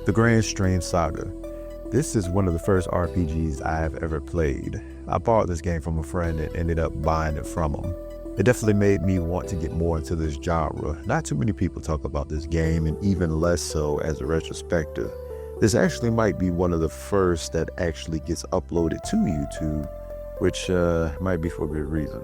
The Granstream Saga. This is one of the first RPGs I have ever played. I borrowed this game from a friend and ended up buying it from him. It definitely made me want to get more into this genre. Not too many people talk about this game, and even less so as a retrospective. This actually might be one of the first that actually gets uploaded to YouTube, which might be for a good reason.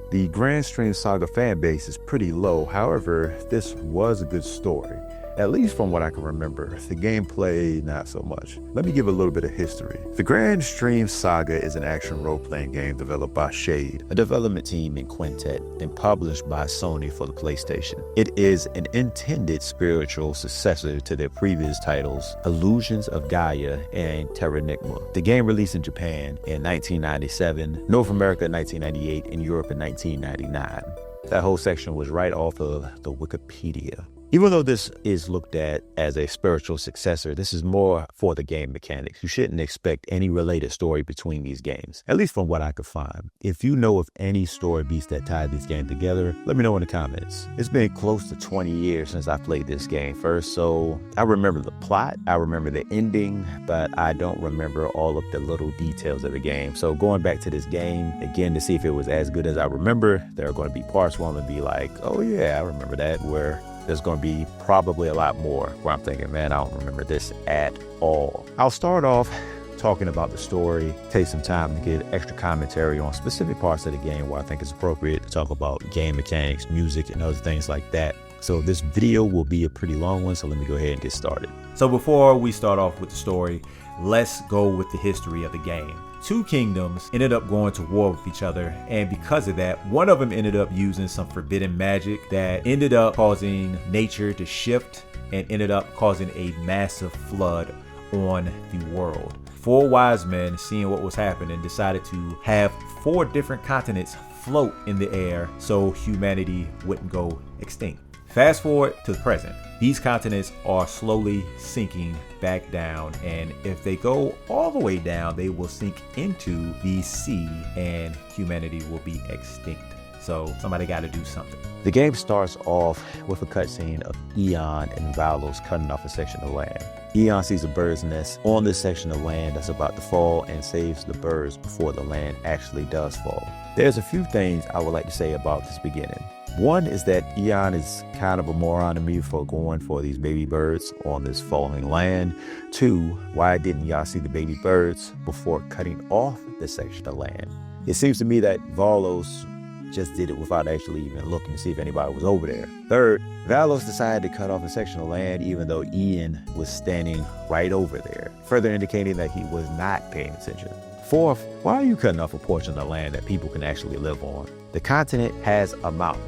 The Granstream Saga fan base is pretty low. However, this was a good story. At least from what I can remember. The gameplay, not so much. Let me give a little bit of history. The Granstream Saga is an action role-playing game developed by Shade, a development team in Quintet, and published by Sony for the PlayStation. It is an intended spiritual successor to their previous titles, Illusions of Gaia and Terranigma. The game released in Japan in 1997, North America in 1998, and Europe in 1999. That whole section was right off of the Wikipedia. Even though this is looked at as a spiritual successor, this is more for the game mechanics. You shouldn't expect any related story between these games, at least from what I could find. If you know of any story beats that tie these games together, let me know in the comments. It's been close to 20 years since I played this game first, so I remember the plot, I remember the ending, but I don't remember all of the little details of the game. So going back to this game, again, to see if it was as good as I remember, there are going to be parts where I'm going to be like, oh yeah, I remember that, where there's going to be probably a lot more where I'm thinking, man, I don't remember this at all. I'll start off talking about the story, take some time to get extra commentary on specific parts of the game where I think it's appropriate to talk about game mechanics, music, and other things like that. So this video will be a pretty long one, so let me go ahead and get started. So before we start off with the story, let's go with the history of the game. Two kingdoms ended up going to war with each other, and because of that, one of them ended up using some forbidden magic that ended up causing nature to shift and ended up causing a massive flood on the world. Four wise men, seeing what was happening, decided to have 4 different continents float in the air so humanity wouldn't go extinct. Fast forward to the present. These continents are slowly sinking back down, and if they go all the way down, they will sink into the sea and humanity will be extinct. So somebody got to do something. The game starts off with a cutscene of Eon and Valos cutting off a section of land. Eon sees a bird's nest on this section of land that's about to fall and saves the birds before the land actually does fall. There's a few things I would like to say about this beginning. One is that Eon is kind of a moron to me for going for these baby birds on this falling land. 2, why didn't y'all see the baby birds before cutting off this section of land? It seems to me that Valos just did it without actually even looking to see if anybody was over there. 3rd, Valos decided to cut off a section of land even though Eon was standing right over there, further indicating that he was not paying attention. 4th, why are you cutting off a portion of land that people can actually live on? The continent has a mountain.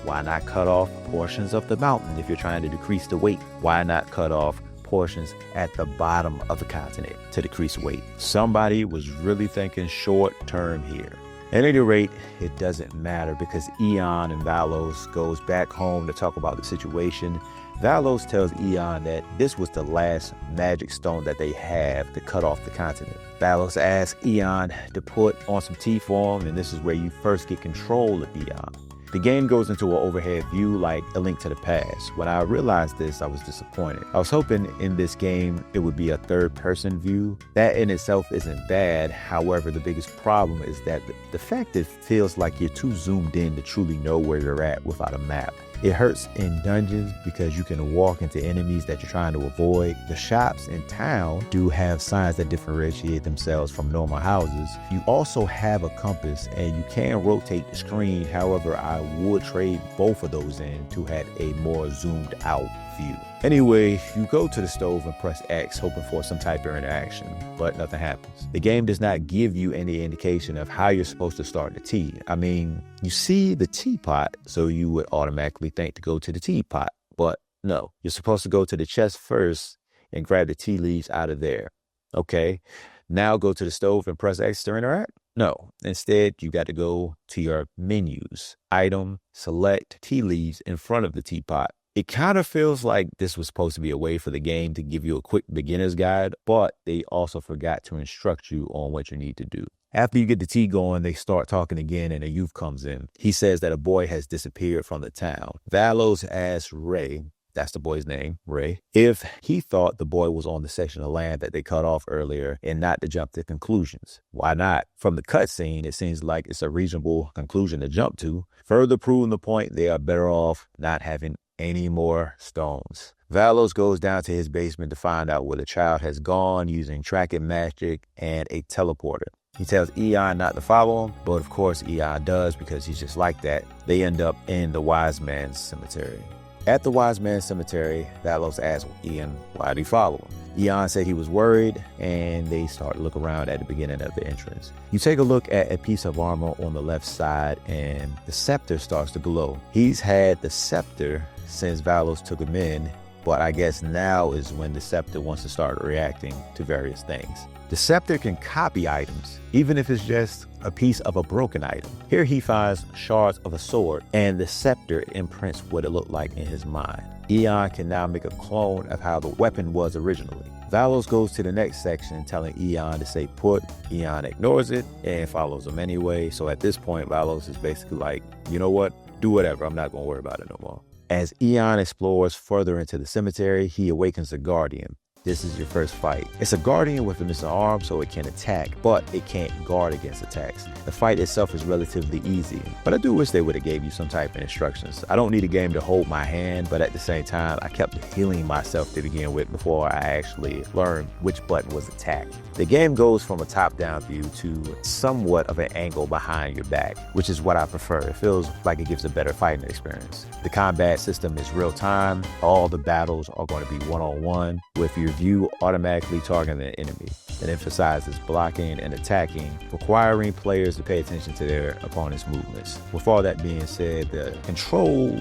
Why not cut off portions of the mountain if you're trying to decrease the weight? Why not cut off portions at the bottom of the continent to decrease weight? Somebody was really thinking short term here. At any rate, it doesn't matter because Eon and Valos goes back home to talk about the situation. Valos tells Eon that this was the last magic stone that they have to cut off the continent. Valos asks Eon to put on some tea for him, and this is where you first get control of Eon. The game goes into an overhead view like A Link to the Past. When I realized this, I was disappointed. I was hoping in this game it would be a third-person view. That in itself isn't bad. However, the biggest problem is that the fact it feels like you're too zoomed in to truly know where you're at without a map. It hurts in dungeons because you can walk into enemies that you're trying to avoid. The shops in town do have signs that differentiate themselves from normal houses. You also have a compass and you can rotate the screen. However, I would trade both of those in to have a more zoomed out view. Anyway, you go to the stove and press X hoping for some type of interaction, but nothing happens. The game does not give you any indication of how you're supposed to start the tea. I mean, you see the teapot, so you would automatically think to go to the teapot, but no. You're supposed to go to the chest first and grab the tea leaves out of there. Okay, now go to the stove and press X to interact? No, instead you got to go to your menus, item, select tea leaves in front of the teapot. It kind of feels like this was supposed to be a way for the game to give you a quick beginner's guide, but they also forgot to instruct you on what you need to do. After you get the tea going, they start talking again and a youth comes in. He says that a boy has disappeared from the town. Valos asks Ray that's the boy's name, Ray, if he thought the boy was on the section of land that they cut off earlier and not to jump to conclusions. Why not? From the cutscene, it seems like it's a reasonable conclusion to jump to, further proving the point they are better off not having any more stones. Valos goes down to his basement to find out where the child has gone using tracking magic and a teleporter. He tells Eon not to follow him, but of course Eon does because he's just like that. They end up in the Wise Man's Cemetery. At the Wise Man's Cemetery, Valos asks Eon why did he follow him. Eon said he was worried, and they start to look around at the beginning of the entrance. You take a look at a piece of armor on the left side, and the scepter starts to glow. He's had the scepter since Valos took him in, but I guess now is when the scepter wants to start reacting to various things. The scepter can copy items, even if it's just a piece of a broken item. Here he finds shards of a sword, and the scepter imprints what it looked like in his mind. Eon can now make a clone of how the weapon was originally. Valos goes to the next section telling Eon to stay put. Eon ignores it and follows him anyway. So at this point, Valos is basically like, you know what? Do whatever. I'm not going to worry about it no more. As Eon explores further into the cemetery, he awakens a guardian. This is your first fight. It's a guardian with a missing arm, so it can attack, but it can't guard against attacks. The fight itself is relatively easy, but I do wish they would have gave you some type of instructions. I don't need a game to hold my hand, but at the same time, I kept healing myself to begin with before I actually learned which button was attacked. The game goes from a top-down view to somewhat of an angle behind your back, which is what I prefer. It feels like it gives a better fighting experience. The combat system is real-time. All the battles are going to be one-on-one with your view automatically targeting the enemy. It emphasizes blocking and attacking, requiring players to pay attention to their opponent's movements. With all that being said, the control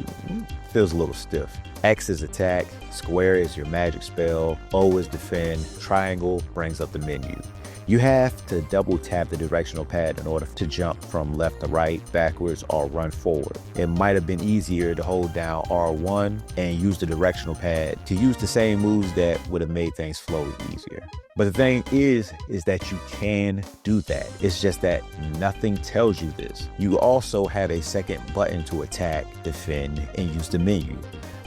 feels a little stiff. X is attack, square is your magic spell, O is defend, triangle brings up the menu. You have to double tap the directional pad in order to jump from left to right, backwards, or run forward. It might have been easier to hold down R1 and use the directional pad to use the same moves that would have made things flow easier. But the thing is that you can do that. It's just that nothing tells you this. You also have a second button to attack, defend, and use the menu.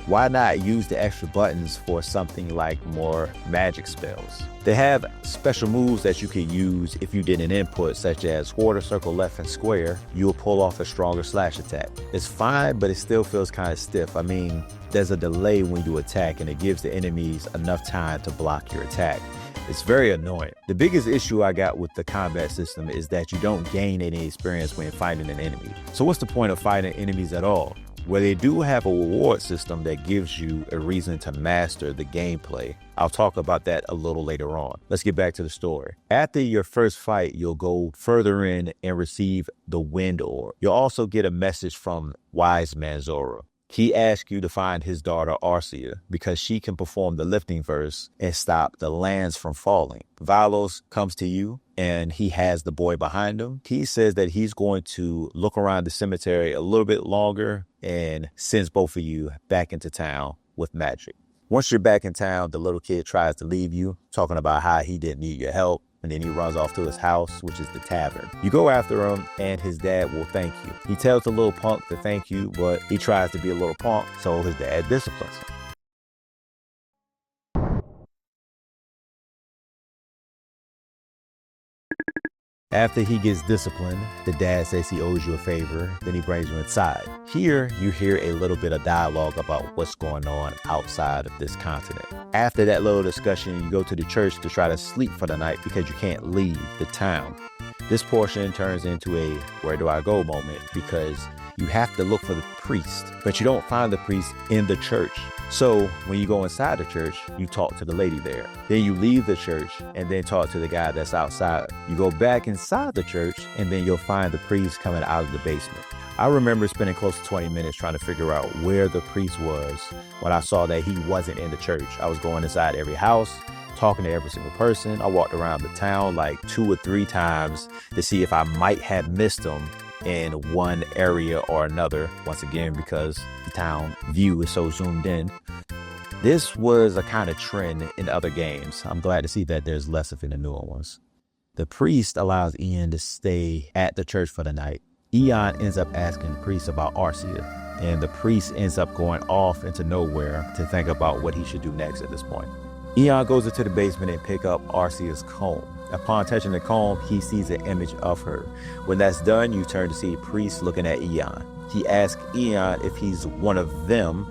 Why not use the extra buttons for something like more magic spells? They have special moves that you can use if you did an input, such as quarter, circle, left, and square. You'll pull off a stronger slash attack. It's fine, but it still feels kind of stiff. I mean, there's a delay when you attack, and it gives the enemies enough time to block your attack. It's very annoying. The biggest issue I got with the combat system is that you don't gain any experience when fighting an enemy. So what's the point of fighting enemies at all? Where they do have a reward system that gives you a reason to master the gameplay. I'll talk about that a little later on. Let's get back to the story. After your first fight, you'll go further in and receive the Wind Orb. You'll also get a message from Wise Man Zora. He asks you to find his daughter Arcia because she can perform the lifting verse and stop the lands from falling. Valos comes to you and he has the boy behind him. He says that he's going to look around the cemetery a little bit longer and sends both of you back into town with magic. Once you're back in town, the little kid tries to leave you, talking about how he didn't need your help. And then he runs off to his house, which is the tavern. You go after him, and his dad will thank you. He tells the little punk to thank you, but he tries to be a little punk, so his dad disciplines him. After he gets disciplined, the dad says he owes you a favor, then he brings you inside. Here, you hear a little bit of dialogue about what's going on outside of this continent. After that little discussion, you go to the church to try to sleep for the night because you can't leave the town. This portion turns into a where do I go moment because you have to look for the priest, but you don't find the priest in the church. So when you go inside the church, you talk to the lady there. Then you leave the church and then talk to the guy that's outside. You go back inside the church and then you'll find the priest coming out of the basement. I remember spending close to 20 minutes trying to figure out where the priest was when I saw that he wasn't in the church. I was going inside every house, talking to every single person. I walked around the town like 2 or 3 times to see if I might have missed him in one area or another, once again because the town view is so zoomed in. This was a kind of trend in other games. I'm glad to see that there's less of it in the newer ones. The priest allows Ian to stay at the church for the night. Eon ends up asking the priest about Arcia. and the priest ends up going off into nowhere to think about what he should do next at this point. Eon goes into the basement and picks up Arcea's comb. Upon touching the comb, he sees an image of her. When that's done, you turn to see Priest looking at Eon. He asks Eon if he's one of them,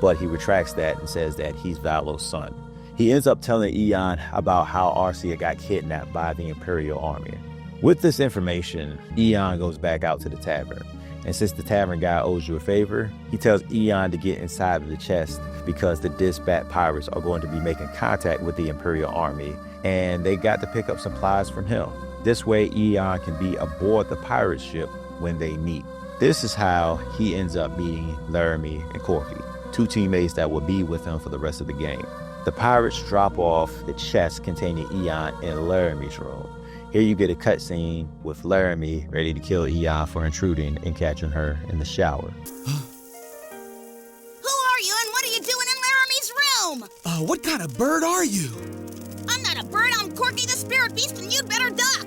but he retracts that and says that he's Valo's son. He ends up telling Eon about how Arcea got kidnapped by the Imperial army. With this information, Eon goes back out to the tavern. And since the tavern guy owes you a favor, he tells Eon to get inside of the chest because the Disbat pirates are going to be making contact with the Imperial army, and they got to pick up supplies from him. This way, Eon can be aboard the pirate ship when they meet. This is how he ends up meeting Laramie and Corky, two teammates that will be with him for the rest of the game. The pirates drop off the chest containing Eon in Laramie's room. Here you get a cutscene with Laramie ready to kill Eon for intruding and catching her in the shower. Who are you and what are you doing in Laramie's room? What kind of bird are you? I'm not a bird, I'm Corky the Spirit Beast and you'd better duck!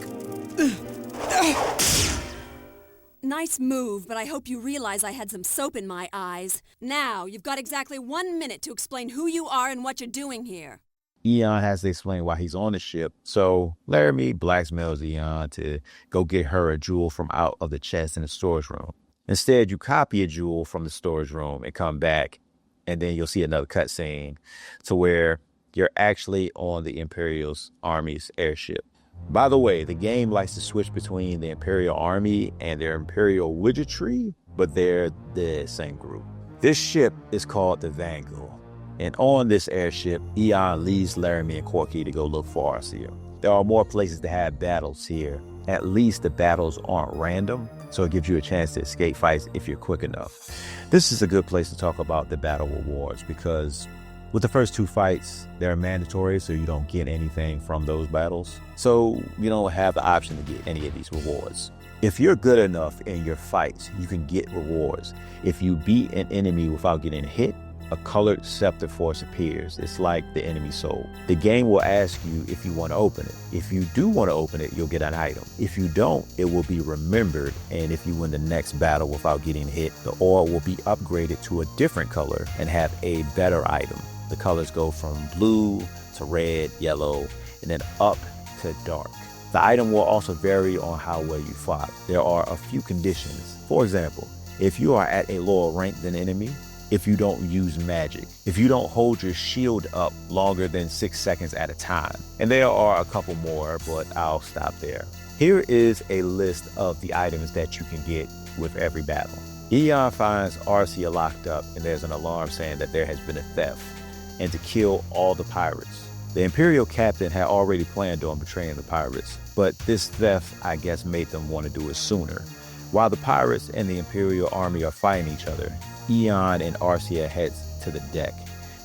Nice move, but I hope you realize I had some soap in my eyes. Now, you've got exactly 1 minute to explain who you are and what you're doing here. Eon has to explain why he's on the ship, so Laramie blackmails Eon to go get her a jewel from out of the chest in the storage room. Instead, you copy a jewel from the storage room and come back, and then you'll see another cutscene to where you're actually on the Imperial Army's airship. By the way, the game likes to switch between the Imperial Army and their Imperial Wizardry, but they're the same group. This ship is called the Vangel. And on this airship, Eon leaves Laramie and Corky to go look for Arcea. There are more places to have battles here. At least the battles aren't random, so it gives you a chance to escape fights if you're quick enough. This is a good place to talk about the battle rewards because with the first two fights, they're mandatory, so you don't get anything from those battles. So you don't have the option to get any of these rewards. If you're good enough in your fights, you can get rewards. If you beat an enemy without getting hit, a colored scepter force appears. It's like the enemy soul. The game will ask you if you want to open it. If you do want to open it, you'll get an item. If you don't, it will be remembered, and if you win the next battle without getting hit, the ore will be upgraded to a different color and have a better item. The colors go from blue to red, yellow, and then up to dark. The item will also vary on how well you fought. There are a few conditions. For example, if you are at a lower rank than enemy, if you don't use magic, if you don't hold your shield up longer than 6 seconds at a time. And there are a couple more, but I'll stop there. Here is a list of the items that you can get with every battle. Eon finds Arcea locked up and there's an alarm saying that there has been a theft and to kill all the pirates. The Imperial captain had already planned on betraying the pirates, but this theft, I guess, made them want to do it sooner. While the pirates and the Imperial army are fighting each other, Eon and Arcea heads to the deck.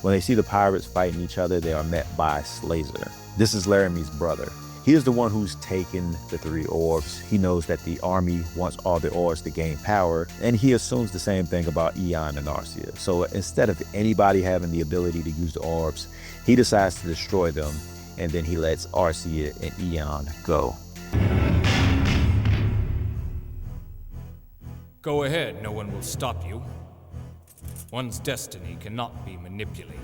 When they see the pirates fighting each other, they are met by Slazer. This is Laramie's brother. He is the one who's taken the 3 orbs. He knows that the army wants all the orbs to gain power, and he assumes the same thing about Eon and Arcea. So instead of anybody having the ability to use the orbs, he decides to destroy them, and then he lets Arcea and Eon go. Go ahead, no one will stop you. One's destiny cannot be manipulated.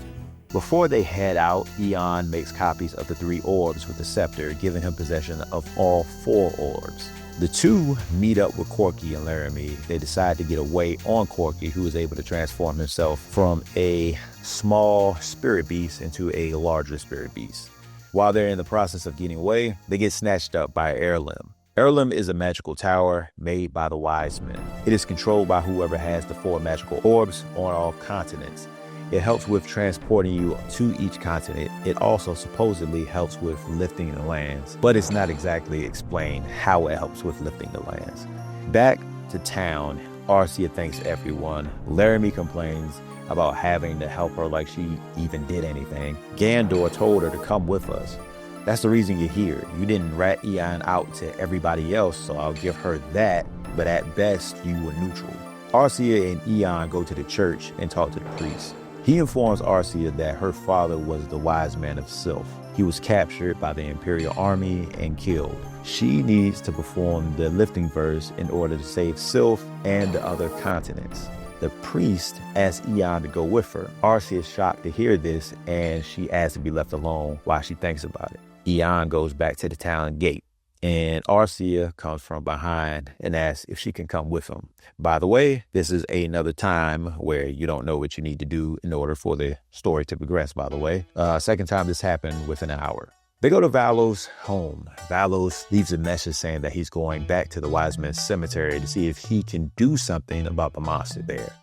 Before they head out, Eon makes copies of the 3 orbs with the scepter, giving him possession of all 4 orbs. The two meet up with Corky and Laramie. They decide to get away on Corky, who is able to transform himself from a small spirit beast into a larger spirit beast. While they're in the process of getting away, they get snatched up by Heirloom. Heirloom is a magical tower made by the wise men. It is controlled by whoever has the 4 magical orbs on all continents. It helps with transporting you to each continent. It also supposedly helps with lifting the lands, but it's not exactly explained how it helps with lifting the lands. Back to town, Arcea thanks everyone. Laramie complains about having to help her like she even did anything. Gandor told her to come with us. That's the reason you're here. You didn't rat Eon out to everybody else, so I'll give her that, but at best, you were neutral. Arcea and Eon go to the church and talk to the priest. He informs Arcea that her father was the wise man of Shilf. He was captured by the Imperial army and killed. She needs to perform the lifting verse in order to save Shilf and the other continents. The priest asks Eon to go with her. Arcea is shocked to hear this, and she asks to be left alone while she thinks about it. Eon goes back to the town gate, and Arcea comes from behind and asks if she can come with him. By the way, this is another time where you don't know what you need to do in order for the story to progress, by the way. Second time this happened within an hour. They go to Valo's home. Valos leaves a message saying that he's going back to the Wise Men's Cemetery to see if he can do something about the monster there.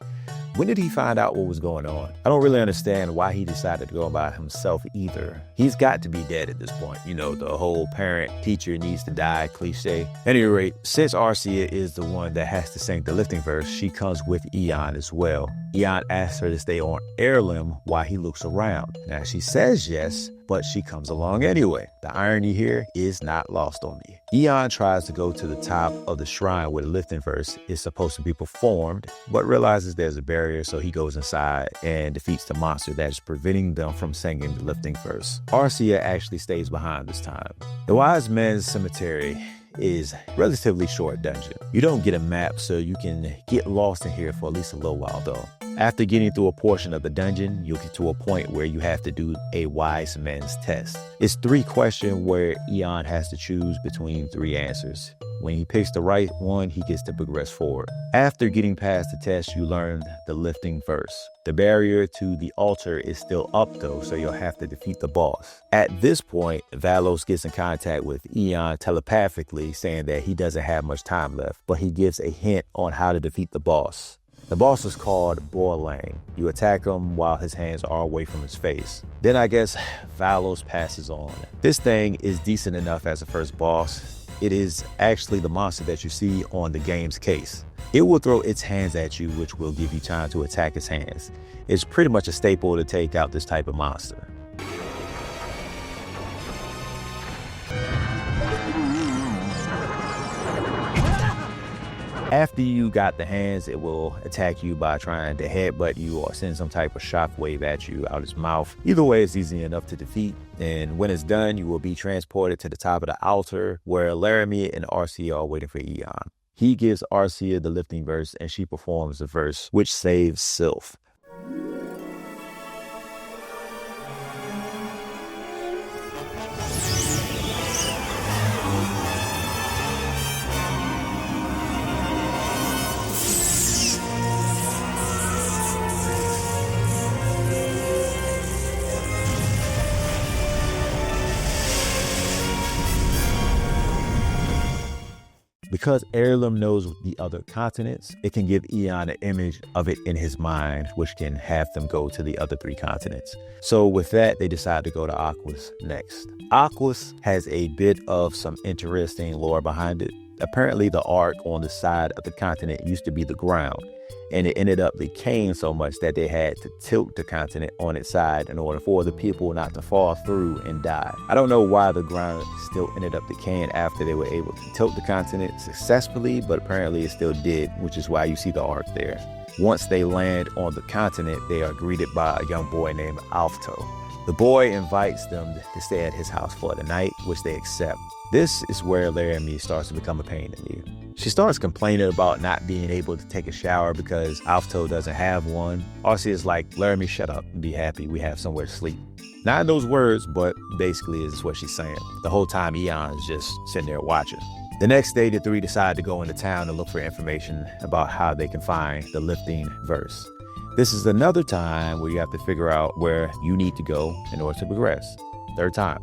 When did he find out what was going on? I don't really understand why he decided to go by himself either. He's got to be dead at this point. You know, the whole parent-teacher needs to die cliche. At any rate, since Arcea is the one that has to sing the lifting verse, she comes with Eon as well. Eon asks her to stay on Heirloom while he looks around. Now, she says yes, but she comes along anyway. The irony here is not lost on me. Eon tries to go to the top of the shrine where the lifting verse is supposed to be performed, but realizes there's a barrier, so he goes inside and defeats the monster that is preventing them from singing the lifting verse. Arcea actually stays behind this time. The Wise Men's Cemetery is a relatively short dungeon. You don't get a map, so you can get lost in here for at least a little while though. After getting through a portion of the dungeon, you'll get to a point where you have to do a wise man's test. It's 3 questions where Eon has to choose between 3 answers. When he picks the right one, he gets to progress forward. After getting past the test, you learn the lifting verse. The barrier to the altar is still up though, so you'll have to defeat the boss. At this point, Valos gets in contact with Eon telepathically, saying that he doesn't have much time left, but he gives a hint on how to defeat the boss. The boss is called Borlang. You attack him while his hands are away from his face. Then I guess Valos passes on. This thing is decent enough as a first boss. It is actually the monster that you see on the game's case. It will throw its hands at you, which will give you time to attack its hands. It's pretty much a staple to take out this type of monster. After you got the hands, it will attack you by trying to headbutt you or send some type of shockwave at you out its mouth. Either way, it's easy enough to defeat. And when it's done, you will be transported to the top of the altar where Laramie and Arcea are waiting for Eon. He gives Arcea the lifting verse and she performs the verse, which saves Shilf. Because Heirloom knows the other continents, it can give Eon an image of it in his mind, which can have them go to the other 3 continents. So with that, they decide to go to Aquas next. Aquas has a bit of some interesting lore behind it. Apparently, the arc on the side of the continent used to be the ground, and it ended up decaying so much that they had to tilt the continent on its side in order for the people not to fall through and die. I don't know why the ground still ended up decaying after they were able to tilt the continent successfully, but apparently it still did, which is why you see the arc there. Once they land on the continent, they are greeted by a young boy named Ave-O. The boy invites them to stay at his house for the night, which they accept. This is where Laramie starts to become a pain in the ear. She starts complaining about not being able to take a shower because Ave-O doesn't have one. Arcea is like, Laramie, shut up and be happy. We have somewhere to sleep. Not in those words, but basically is what she's saying. The whole time Eon is just sitting there watching. The next day, the 3 decide to go into town to look for information about how they can find the lifting verse. This is another time where you have to figure out where you need to go in order to progress. 3rd time.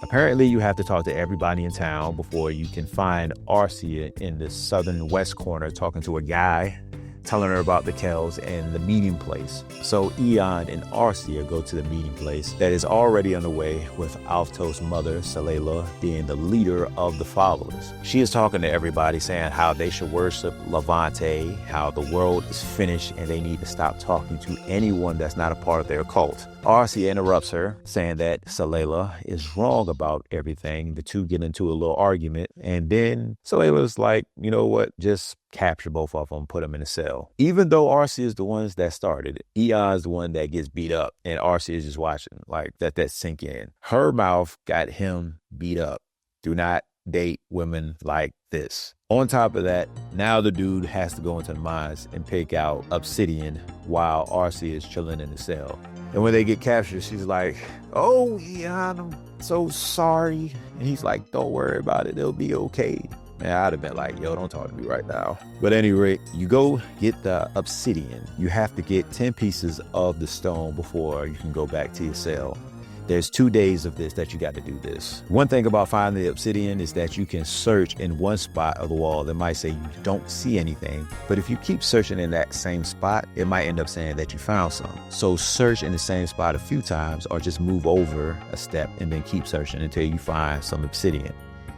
Apparently, you have to talk to everybody in town before you can find Arcea in the southern west corner talking to a guy, telling her about the Kells and the meeting place. So Eon and Arcea go to the meeting place that is already underway, with Ave-O's mother, Salela, being the leader of the followers. She is talking to everybody, saying how they should worship Levante, how the world is finished and they need to stop talking to anyone that's not a part of their cult. Arcea interrupts her, saying that Salela is wrong about everything. The 2 get into a little argument, and then Salela's like, you know what, just capture both of them, put them in a cell. Even though Arcea is the ones that started it, Eon's the one that gets beat up, and Arcea is just watching, like, that sink in. Her mouth got him beat up. Do not date women like this. On top of that, now the dude has to go into the mines and pick out obsidian while Arcea is chilling in the cell. And when they get captured, she's like, "Oh, yeah, I'm so sorry." And he's like, "Don't worry about it. It'll be okay." Man, I'd have been like, "Yo, don't talk to me right now." But anyway, you go get the obsidian. You have to get 10 pieces of the stone before you can go back to your cell. There's 2 days of this that you got to do this. One thing about finding the obsidian is that you can search in one spot of the wall that might say you don't see anything. But if you keep searching in that same spot, it might end up saying that you found some. So search in the same spot a few times or just move over a step and then keep searching until you find some obsidian.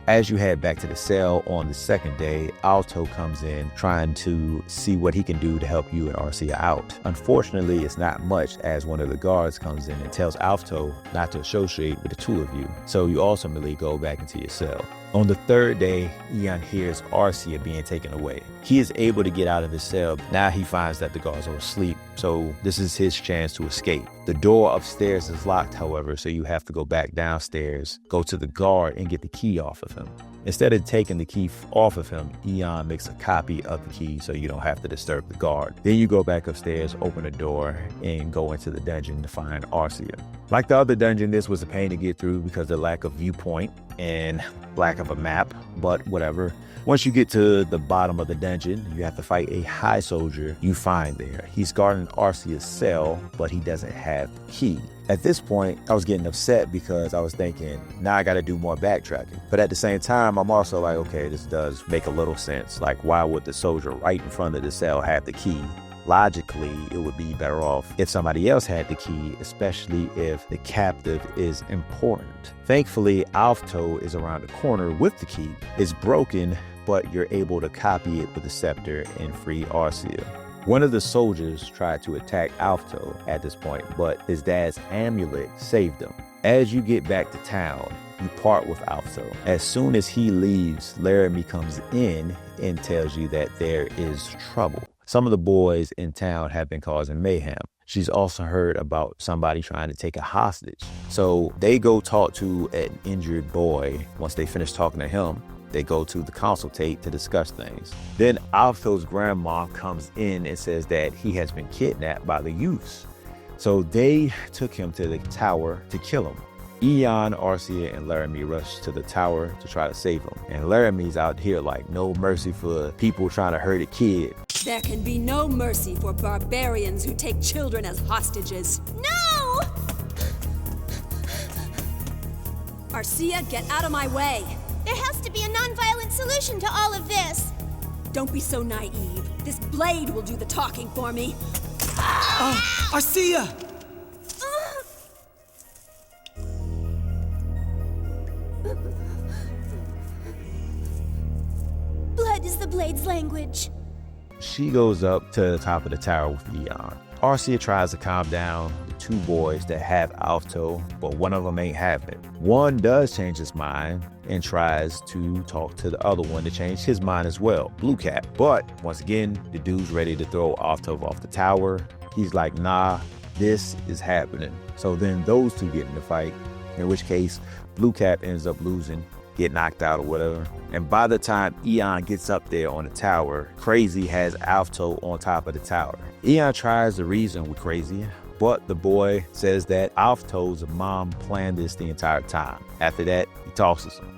As you head back to the cell on the second day, Ave-O comes in trying to see what he can do to help you and Arcea out. Unfortunately, it's not much, as one of the guards comes in and tells Ave-O not to associate with the two of you. So you ultimately go back into your cell. On the third day, Eon hears Arcea being taken away. He is able to get out of his cell. Now he finds that the guards are asleep, so this is his chance to escape. The door upstairs is locked, however, so you have to go back downstairs, go to the guard, and get the key off of him. Instead of taking the key off of him, Eon makes a copy of the key so you don't have to disturb the guard. Then you go back upstairs, open the door, and go into the dungeon to find Arcea. Like the other dungeon, this was a pain to get through because of the lack of viewpoint and lack of a map, but whatever. Once you get to the bottom of the dungeon, you have to fight a high soldier you find there. He's guarding Arcea's cell, but he doesn't have the key. At this point, I was getting upset because I was thinking, now I got to do more backtracking. But at the same time, I'm also like, okay, this does make a little sense. Like, why would the soldier right in front of the cell have the key? Logically, it would be better off if somebody else had the key, especially if the captive is important. Thankfully, Ave-O is around the corner with the key. It's broken, but you're able to copy it with the scepter and free Arcea. One of the soldiers tried to attack Ave-O at this point, but his dad's amulet saved him. As you get back to town, you part with Ave-O. As soon as he leaves, Laramie comes in and tells you that there is trouble. Some of the boys in town have been causing mayhem. She's also heard about somebody trying to take a hostage. So they go talk to an injured boy. Once they finish talking to him, they go to the consultate to discuss things. Then Ave-O's grandma comes in and says that he has been kidnapped by the youths. So they took him to the tower to kill him. Eon, Arcea, and Laramie rush to the tower to try to save him. And Laramie's out here like no mercy for people trying to hurt a kid. There can be no mercy for barbarians who take children as hostages. No! Arcea, get out of my way! There has to be a non-violent solution to all of this. Don't be so naive. This blade will do the talking for me. Arcea! Blood is the blade's language. She goes up to the top of the tower with Eon. Arcea tries to calm down the two boys that have Ave-O, but one of them ain't having it. One does change his mind and tries to talk to the other one to change his mind as well, Blue Cap. But once again, the dude's ready to throw Ave-O off the tower. He's like, nah, this is happening. So then those two get in the fight, in which case Blue Cap ends up losing, get knocked out or whatever. And by the time Eon gets up there on the tower, Crazy has Ave-O on top of the tower. Eon tries to reason with Crazy, but the boy says that Ave-O's mom planned this the entire time. After that, he tosses him.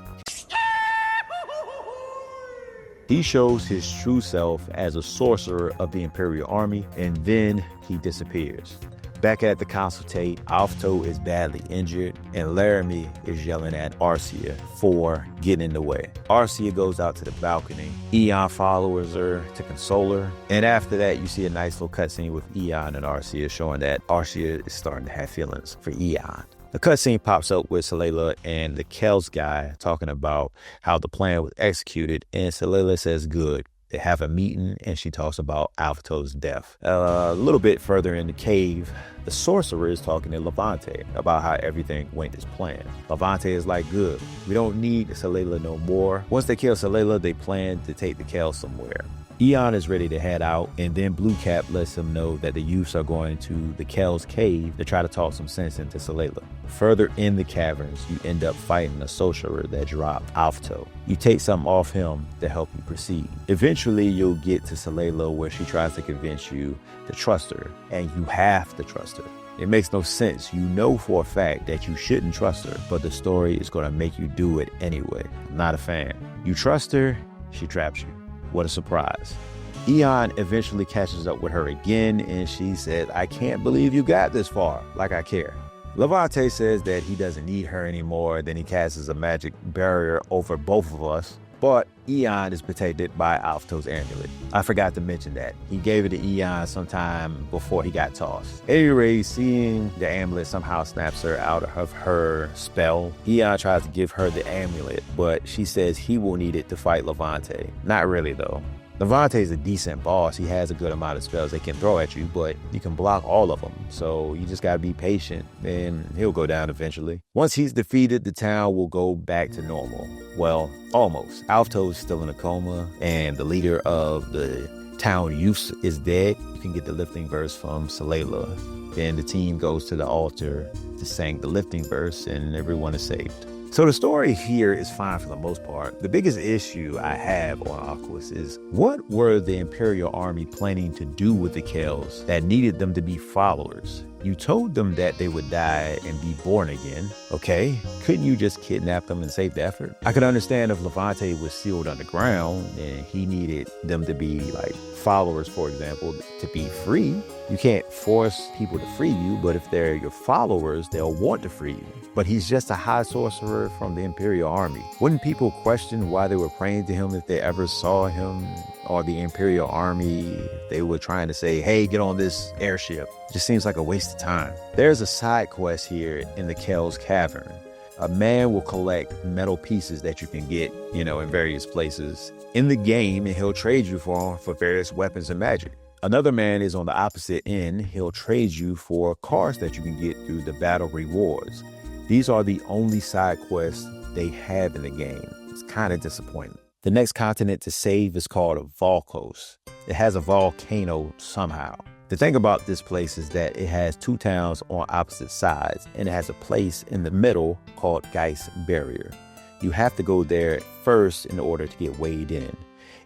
He shows his true self as a sorcerer of the Imperial army, and then he disappears. Back at the consultate, Ave-O is badly injured, and Laramie is yelling at Arcea for getting in the way. Arcea goes out to the balcony. Eon follows her to console her, and after that, you see a nice little cutscene with Eon and Arcea showing that Arcea is starting to have feelings for Eon. The cutscene pops up with Celila and the Kells guy talking about how the plan was executed, and Celila says good. They have a meeting and she talks about Ave-O's death. A little bit further in the cave, the sorcerer is talking to Levante about how everything went as planned. Levante is like, good, we don't need Celila no more. Once they kill Celila, they plan to take the Kells somewhere. Eon is ready to head out, and then Blue Cap lets him know that the youths are going to the Kel's cave to try to talk some sense into Salela. Further in the caverns, you end up fighting a sorcerer that dropped Ave-O. You take something off him to help you proceed. Eventually, you'll get to Salela, where she tries to convince you to trust her, and you have to trust her. It makes no sense. You know for a fact that you shouldn't trust her, but the story is going to make you do it anyway. I'm not a fan. You trust her, she traps you. What a surprise. Eon eventually catches up with her again, and she says, I can't believe you got this far, like I care. Levante says that he doesn't need her anymore. Then he casts a magic barrier over both of us. But Eon is protected by Ave-O's amulet. I forgot to mention that. He gave it to Eon sometime before he got tossed. Anyway, seeing the amulet somehow snaps her out of her spell, Eon tries to give her the amulet, but she says he will need it to fight Levante. Not really, though. Levante is a decent boss. He has a good amount of spells they can throw at you, but you can block all of them. So you just gotta be patient, and he'll go down eventually. Once he's defeated, the town will go back to normal. Well, almost. Ave-O is still in a coma, and the leader of the town youths is dead. You can get the lifting verse from Salela. Then the team goes to the altar to sing the lifting verse, and everyone is saved. So the story here is fine for the most part. The biggest issue I have on Aquas is, what were the Imperial army planning to do with the Kels that needed them to be followers? You told them that they would die and be born again. Okay, couldn't you just kidnap them and save the effort? I could understand if Levante was sealed underground and he needed them to be like followers, for example, to be free. You can't force people to free you, but if they're your followers, they'll want to free you. But he's just a high sorcerer from the Imperial army. Wouldn't people question why they were praying to him if they ever saw him or the Imperial army? They were trying to say, hey, get on this airship. It just seems like a waste of time. There's a side quest here in the Kel's cavern. A man will collect metal pieces that you can get, in various places in the game, and he'll trade you for various weapons and magic. Another man is on the opposite end. He'll trade you for cards that you can get through the battle rewards. These are the only side quests they have in the game. It's kind of disappointing. The next continent to save is called Volcos. It has a volcano somehow. The thing about this place is that it has two towns on opposite sides, and it has a place in the middle called Geist Barrier. You have to go there first in order to get weighed in.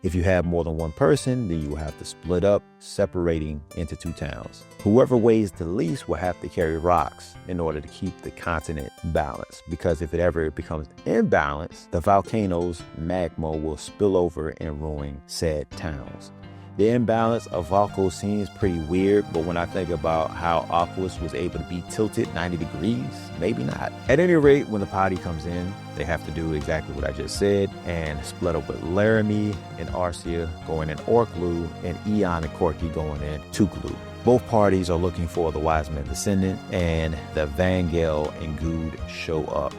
If you have more than one person, then you will have to split up, separating into two towns. Whoever weighs the least will have to carry rocks in order to keep the continent balanced, because if it ever becomes imbalanced, the volcano's magma will spill over and ruin said towns. The imbalance of Volcos seems pretty weird, but when I think about how Aquas was able to be tilted 90 degrees, maybe not. At any rate, when the party comes in, they have to do exactly what I just said and split up with Laramie and Arcia going in Orklu and Eon and Corky going in Tuklu. Both parties are looking for the Wise Man Descendant, and the Vangel and Gude show up.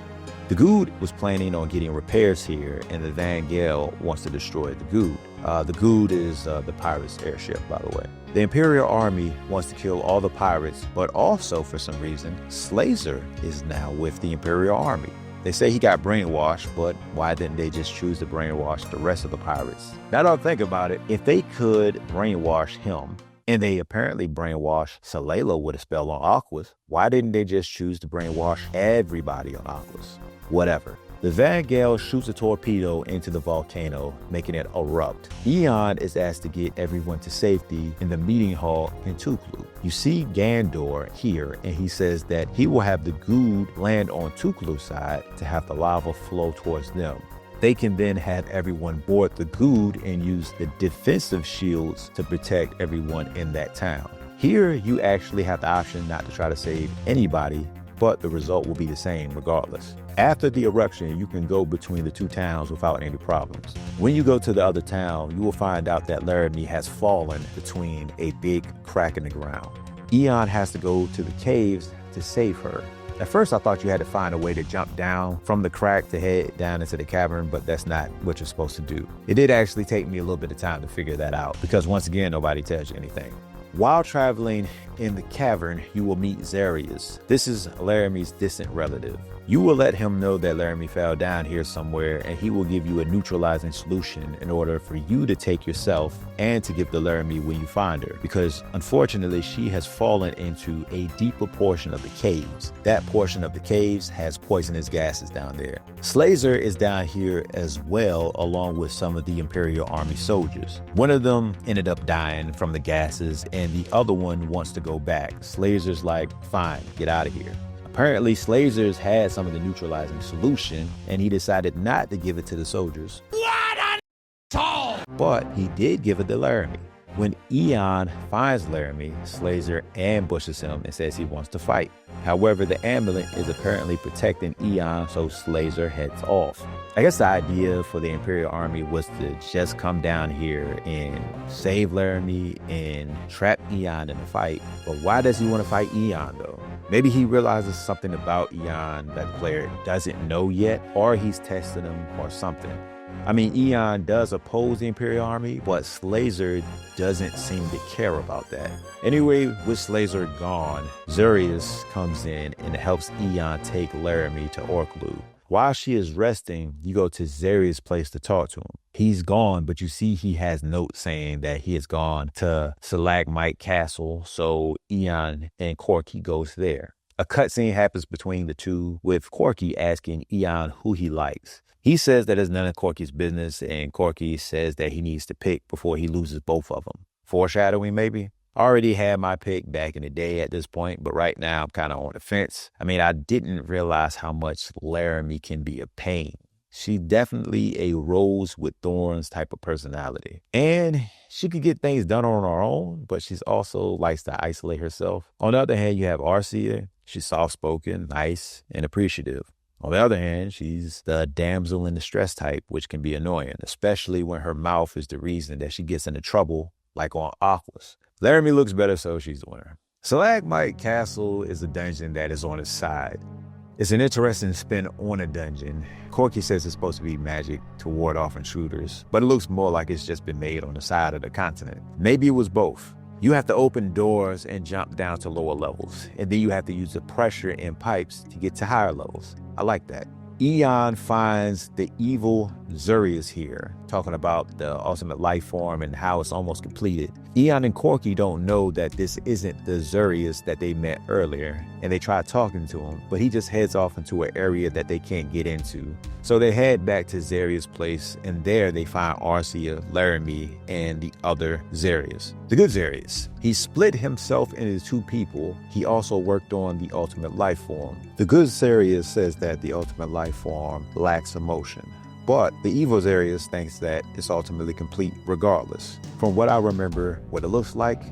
The Gude was planning on getting repairs here, and the Vangel wants to destroy the Gude. The Gude is the pirates' airship, by the way. The Imperial army wants to kill all the pirates, but also, for some reason, Slazer is now with the Imperial army. They say he got brainwashed, but why didn't they just choose to brainwash the rest of the pirates? Now that I think about it, if they could brainwash him, and they apparently brainwashed Salela with a spell on Aquas, why didn't they just choose to brainwash everybody on Aquas? Whatever. The Vangel shoots a torpedo into the volcano, making it erupt. Eon is asked to get everyone to safety in the meeting hall in Tuklu. You see Gandor here, and he says that he will have the Gude land on Tuklu's side to have the lava flow towards them. They can then have everyone board the Gude and use the defensive shields to protect everyone in that town. Here, you actually have the option not to try to save anybody, but the result will be the same regardless. After the eruption, you can go between the two towns without any problems. When you go to the other town, you will find out that Laramie has fallen between a big crack in the ground. Eon has to go to the caves to save her. At first, I thought you had to find a way to jump down from the crack to head down into the cavern, but that's not what you're supposed to do. It did actually take me a little bit of time to figure that out, because once again, nobody tells you anything. While traveling in the cavern, you will meet Zarius. This is Laramie's distant relative. You will let him know that Laramie fell down here somewhere, and he will give you a neutralizing solution in order for you to take yourself and to give the Laramie when you find her, because unfortunately she has fallen into a deeper portion of the caves. That portion of the caves has poisonous gases down there. Slazer is down here as well, along with some of the Imperial Army soldiers. One of them ended up dying from the gases, and the other one wants to go back. Slazer's like, fine, get out of here. Apparently, Slazer's had some of the neutralizing solution, and he decided not to give it to the soldiers. What an asshole! But he did give it to Laramie. When Eon finds Laramie, Slazer ambushes him and says he wants to fight. However, the amulet is apparently protecting Eon, so Slazer heads off. I guess the idea for the Imperial Army was to just come down here and save Laramie and trap Eon in the fight. But why does he want to fight Eon though? Maybe he realizes something about Eon that the player doesn't know yet, or he's testing him or something. I mean, Eon does oppose the Imperial Army, but Slazer doesn't seem to care about that. Anyway, with Slazer gone, Zurius comes in and helps Eon take Laramie to Orklu. While she is resting, you go to Zarius' place to talk to him. He's gone, but you see he has notes saying that he has gone to Stalagmite Castle, so Eon and Corky goes there. A cutscene happens between the two, with Corky asking Eon who he likes. He says that it's none of Corky's business, and Corky says that he needs to pick before he loses both of them. Foreshadowing, maybe? I already had my pick back in the day at this point, but right now I'm kind of on the fence. I mean, I didn't realize how much Laramie can be a pain. She's definitely a rose with thorns type of personality. And she could get things done on her own, but she's also likes to isolate herself. On the other hand, you have Arcia. She's soft-spoken, nice, and appreciative. On the other hand, she's the damsel in distress type, which can be annoying, especially when her mouth is the reason that she gets into trouble, like on Aquas. Laramie looks better, so she's the winner. Stalagmite Castle is a dungeon that is on its side. It's an interesting spin on a dungeon. Corky says it's supposed to be magic to ward off intruders, but it looks more like it's just been made on the side of the continent. Maybe it was both. You have to open doors and jump down to lower levels, and then you have to use the pressure in pipes to get to higher levels. I like that. Eon finds the evil Zurius here, talking about the ultimate life form and how it's almost completed. Eon and Corky don't know that this isn't the Zurius that they met earlier, and they try talking to him, but he just heads off into an area that they can't get into. So they head back to Zarius' place, and there they find Arcia, Laramie, and the other Zarius. The good Zarius. He split himself into two people. He also worked on the ultimate life form. The good Zarius says that the ultimate life form lacks emotion, but the evil Zarius thinks that it's ultimately complete regardless. From what I remember what it looks like,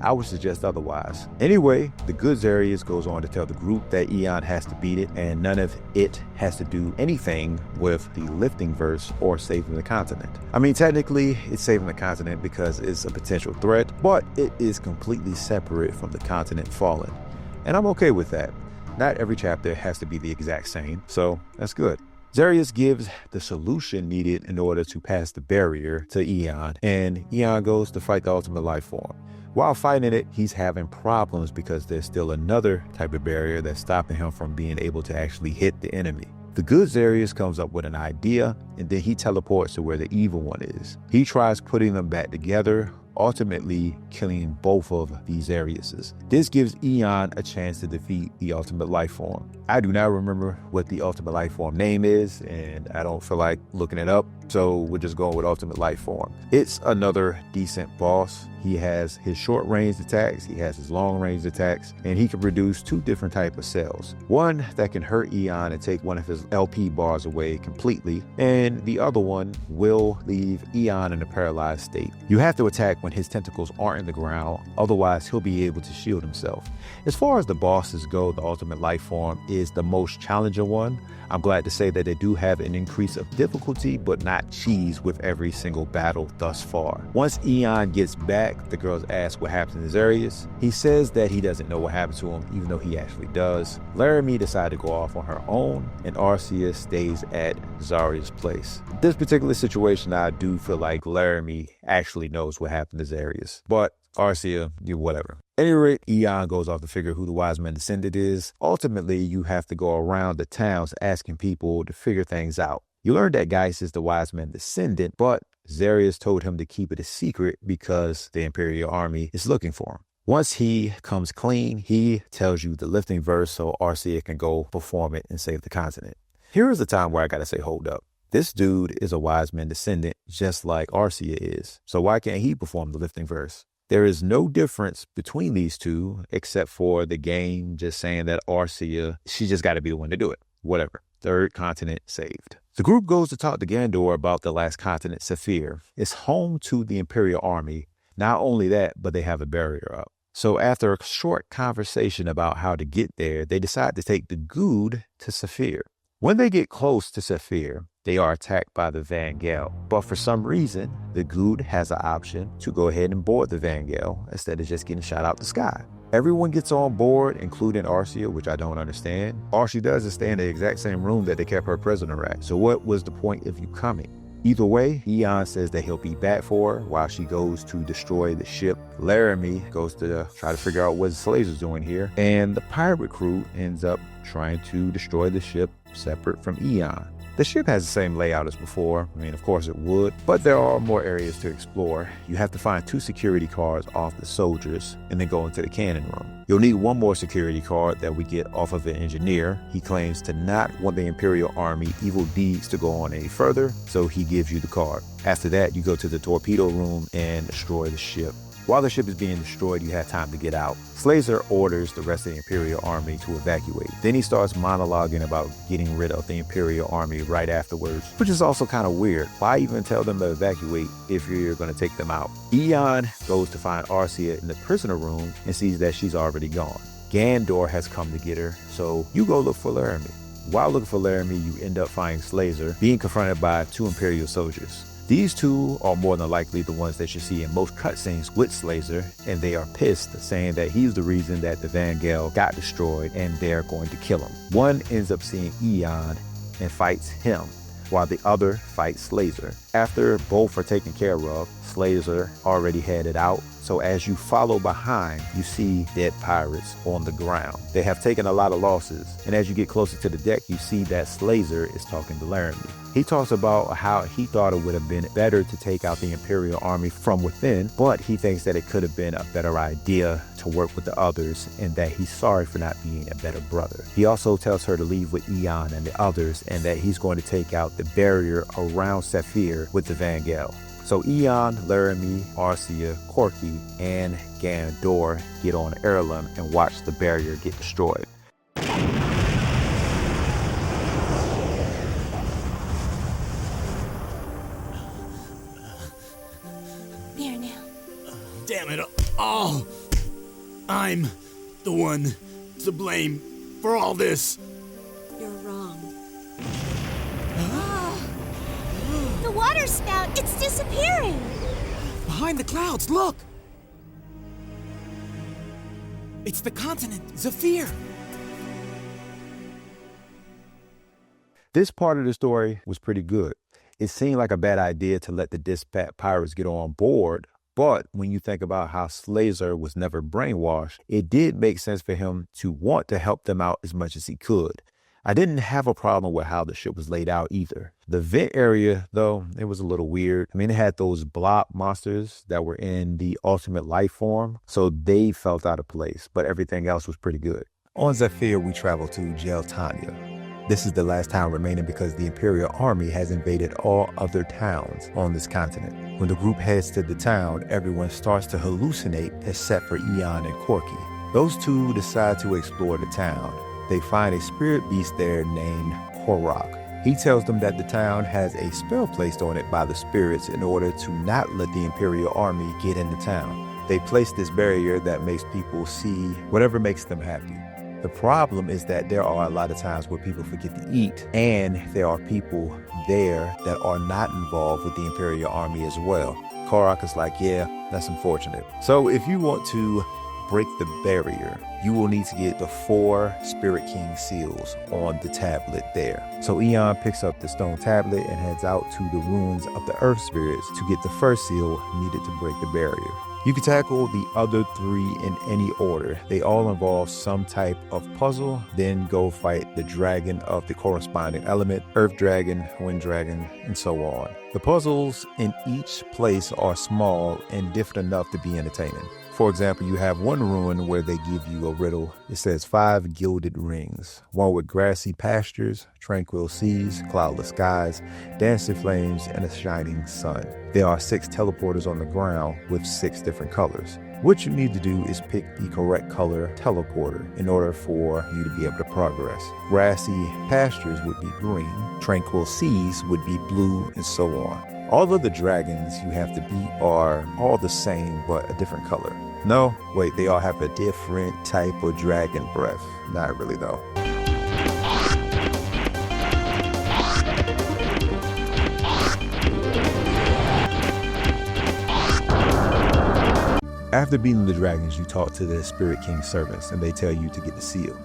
I would suggest otherwise. Anyway, the good Zarius goes on to tell the group that Eon has to beat it, and none of it has to do anything with the lifting verse or saving the continent. I mean, technically, it's saving the continent because it's a potential threat, but it is completely separate from the continent falling. And I'm okay with that. Not every chapter has to be the exact same, so that's good. Zarius gives the solution needed in order to pass the barrier to Eon, and Eon goes to fight the ultimate life form. While fighting it, he's having problems because there's still another type of barrier that's stopping him from being able to actually hit the enemy. The good Zarius comes up with an idea, and then he teleports to where the evil one is. He tries putting them back together, ultimately killing both of these Zariuses. This gives Eon a chance to defeat the ultimate life form. I do not remember what the ultimate life form name is, and I don't feel like looking it up, so we're just going with ultimate life form. It's another decent boss. He has his short range attacks, he has his long range attacks, and he can produce two different types of cells. One that can hurt Eon and take one of his LP bars away completely, and the other one will leave Eon in a paralyzed state. You have to attack when his tentacles aren't in the ground, otherwise he'll be able to shield himself. As far as the bosses go, the ultimate life form is the most challenging one. I'm glad to say that they do have an increase of difficulty, but not cheese with every single battle thus far. Once Eon gets back, the girls ask what happened to Zarius. He says that he doesn't know what happened to him, even though he actually does. Laramie decided to go off on her own, and Arcia stays at Zarius' place. This particular situation, I do feel like Laramie actually knows what happened to Zarius, but Arcia, whatever. At any rate, Eon goes off to figure who the wise man descendant is. Ultimately, you have to go around the towns asking people to figure things out. You learn that Gaius is the wise man descendant, but Zarius told him to keep it a secret because the Imperial army is looking for him. Once he comes clean, he tells you the lifting verse so Arcia can go perform it and save the continent. Here is the time where I gotta say, hold up. This dude is a wise man descendant just like Arcia is. So why can't he perform the lifting verse? There is no difference between these two except for the game just saying that Arcia, she just got to be the one to do it. Whatever. Third continent saved. The group goes to talk to Gandor about the last continent, Saphir. It's home to the Imperial army. Not only that, but they have a barrier up. So after a short conversation about how to get there, they decide to take the Gude to Saphir. When they get close to Saphir, they are attacked by the Vangel. But for some reason, the Gude has an option to go ahead and board the Vangel instead of just getting shot out the sky. Everyone gets on board, including Arcia, which I don't understand. All she does is stay in the exact same room that they kept her prisoner at. So what was the point of you coming? Either way, Eon says that he'll be back for her while she goes to destroy the ship. Laramie goes to try to figure out what Slazer's doing here. And the pirate crew ends up trying to destroy the ship separate from Eon. The ship has the same layout as before. I mean, of course it would, but there are more areas to explore. You have to find 2 security cards off the soldiers and then go into the cannon room. You'll need 1 more security card that we get off of an engineer. He claims to not want the Imperial army evil deeds to go on any further, so he gives you the card. After that, you go to the torpedo room and destroy the ship. While the ship is being destroyed, you have time to get out. Slazer orders the rest of the Imperial army to evacuate. Then he starts monologuing about getting rid of the Imperial army right afterwards, which is also kind of weird. Why even tell them to evacuate if you're going to take them out? Eon goes to find Arcia in the prisoner room and sees that she's already gone. Gandor has come to get her, so you go look for Laramie. While looking for Laramie, you end up finding Slazer being confronted by 2 Imperial soldiers. These 2 are more than likely the ones that you see in most cutscenes with Slazer, and they are pissed, saying that he's the reason that the Vangel got destroyed and they're going to kill him. One ends up seeing Eon and fights him, while the other fights Slazer. After both are taken care of, Slazer already headed out. So as you follow behind, you see dead pirates on the ground. They have taken a lot of losses. And as you get closer to the deck, you see that Slazer is talking to Laramie. He talks about how he thought it would have been better to take out the Imperial army from within, but he thinks that it could have been a better idea to work with the others and that he's sorry for not being a better brother. He also tells her to leave with Eon and the others and that he's going to take out the barrier around Saphir with the Vangel. So Eon, Laramie, Arcia, Corky, and Gandor get on Erlem and watch the barrier get destroyed. There now. Damn it all. I'm the one to blame for all this. You're wrong. The water spout, it's disappearing. Behind the clouds, look! It's the continent, Zephyr. This part of the story was pretty good. It seemed like a bad idea to let the Dispatch pirates get on board, but when you think about how Slazer was never brainwashed, it did make sense for him to want to help them out as much as he could. I didn't have a problem with how the ship was laid out either. The vent area, though, it was a little weird. I mean, it had those blob monsters that were in the ultimate life form, so they felt out of place, but everything else was pretty good. On Zephyr, we traveled to Geltania. This is the last town remaining because the Imperial army has invaded all other towns on this continent. When the group heads to the town, everyone starts to hallucinate except for Eon and Corky. Those 2 decide to explore the town. They find a spirit beast there named Korok. He tells them that the town has a spell placed on it by the spirits in order to not let the Imperial army get into town. They place this barrier that makes people see whatever makes them happy. The problem is that there are a lot of times where people forget to eat, and there are people there that are not involved with the Imperial army as well. Korok is like, yeah, that's unfortunate. So if you want to break the barrier, you will need to get the 4 Spirit King seals on the tablet there. So Eon picks up the stone tablet and heads out to the ruins of the Earth Spirits to get the first seal needed to break the barrier. You can tackle the other 3 in any order. They all involve some type of puzzle, then go fight the dragon of the corresponding element, earth dragon, wind dragon, and so on. The puzzles in each place are small and different enough to be entertaining. For example, you have one ruin where they give you a riddle. It says 5 gilded rings, one with grassy pastures, tranquil seas, cloudless skies, dancing flames, and a shining sun. There are 6 teleporters on the ground with 6 different colors. What you need to do is pick the correct color teleporter in order for you to be able to progress. Grassy pastures would be green, tranquil seas would be blue, and so on. All of the dragons you have to beat are all the same but a different color. No, wait, they all have a different type of dragon breath. Not really though. After beating the dragons, you talk to the Spirit King's servants and they tell you to get the seal.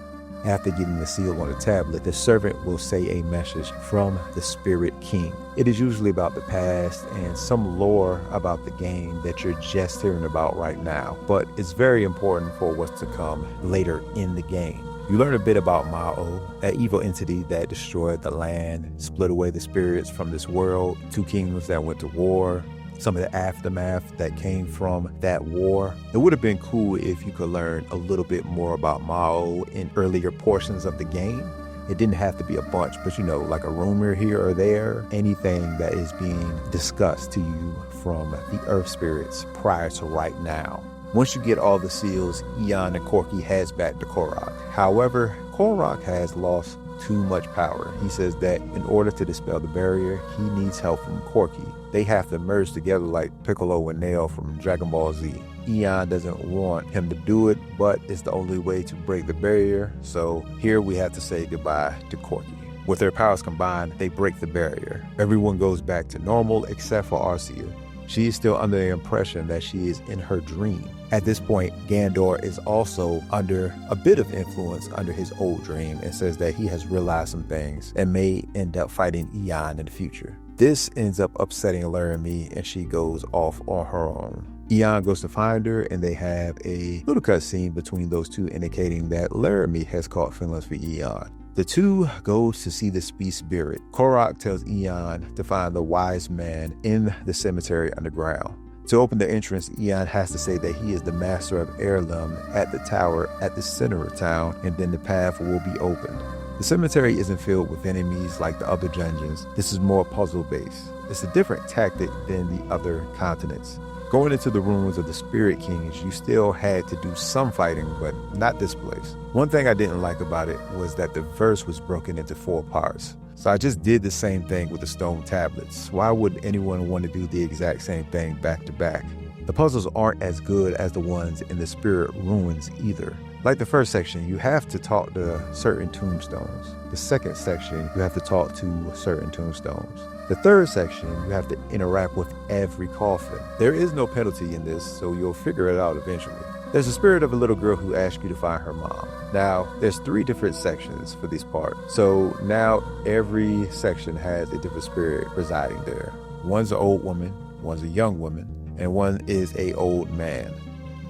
After getting the seal on the tablet, the servant will say a message from the Spirit King. It is usually about the past and some lore about the game that you're just hearing about right now, but it's very important for what's to come later in the game. You learn a bit about Ave-O, an evil entity that destroyed the land, split away the spirits from this world, 2 kingdoms that went to war, some of the aftermath that came from that war. It would have been cool if you could learn a little bit more about Ave-O in earlier portions of the game. It didn't have to be a bunch, but like a rumor here or there, anything that is being discussed to you from the earth spirits prior to right now. Once you get all the seals, Eon and Corky heads back to Korok. However, Korok has lost too much power. He says that in order to dispel the barrier, he needs help from Corky. They have to merge together like Piccolo and Nail from Dragon Ball Z. Eon doesn't want him to do it, but it's the only way to break the barrier, so here we have to say goodbye to Corky. With their powers combined, they break the barrier. Everyone goes back to normal except for Arcia. She is still under the impression that she is in her dream. At this point, Gandor is also under a bit of influence under his old dream and says that he has realized some things and may end up fighting Eon in the future. This ends up upsetting Laramie and she goes off on her own. Eon goes to find her and they have a little cutscene between those two indicating that Laramie has caught feelings for Eon. The two go to see the Speed Spirit. Korok tells Eon to find the wise man in the cemetery underground. To open the entrance, Eon has to say that he is the master of heirloom at the tower at the center of town, and then the path will be opened. The cemetery isn't filled with enemies like the other dungeons. This is more puzzle-based. It's a different tactic than the other continents. Going into the ruins of the Spirit Kings, you still had to do some fighting, but not this place. One thing I didn't like about it was that the verse was broken into 4 parts. So I just did the same thing with the stone tablets. Why would anyone want to do the exact same thing back to back? The puzzles aren't as good as the ones in the Spirit Ruins either. Like the first section, you have to talk to certain tombstones. The second section, you have to talk to certain tombstones. The third section, you have to interact with every coffin. There is no penalty in this, so you'll figure it out eventually. There's a spirit of a little girl who asks you to find her mom. Now, there's 3 different sections for this part. So now every section has a different spirit residing there. One's an old woman, one's a young woman, and one is an old man.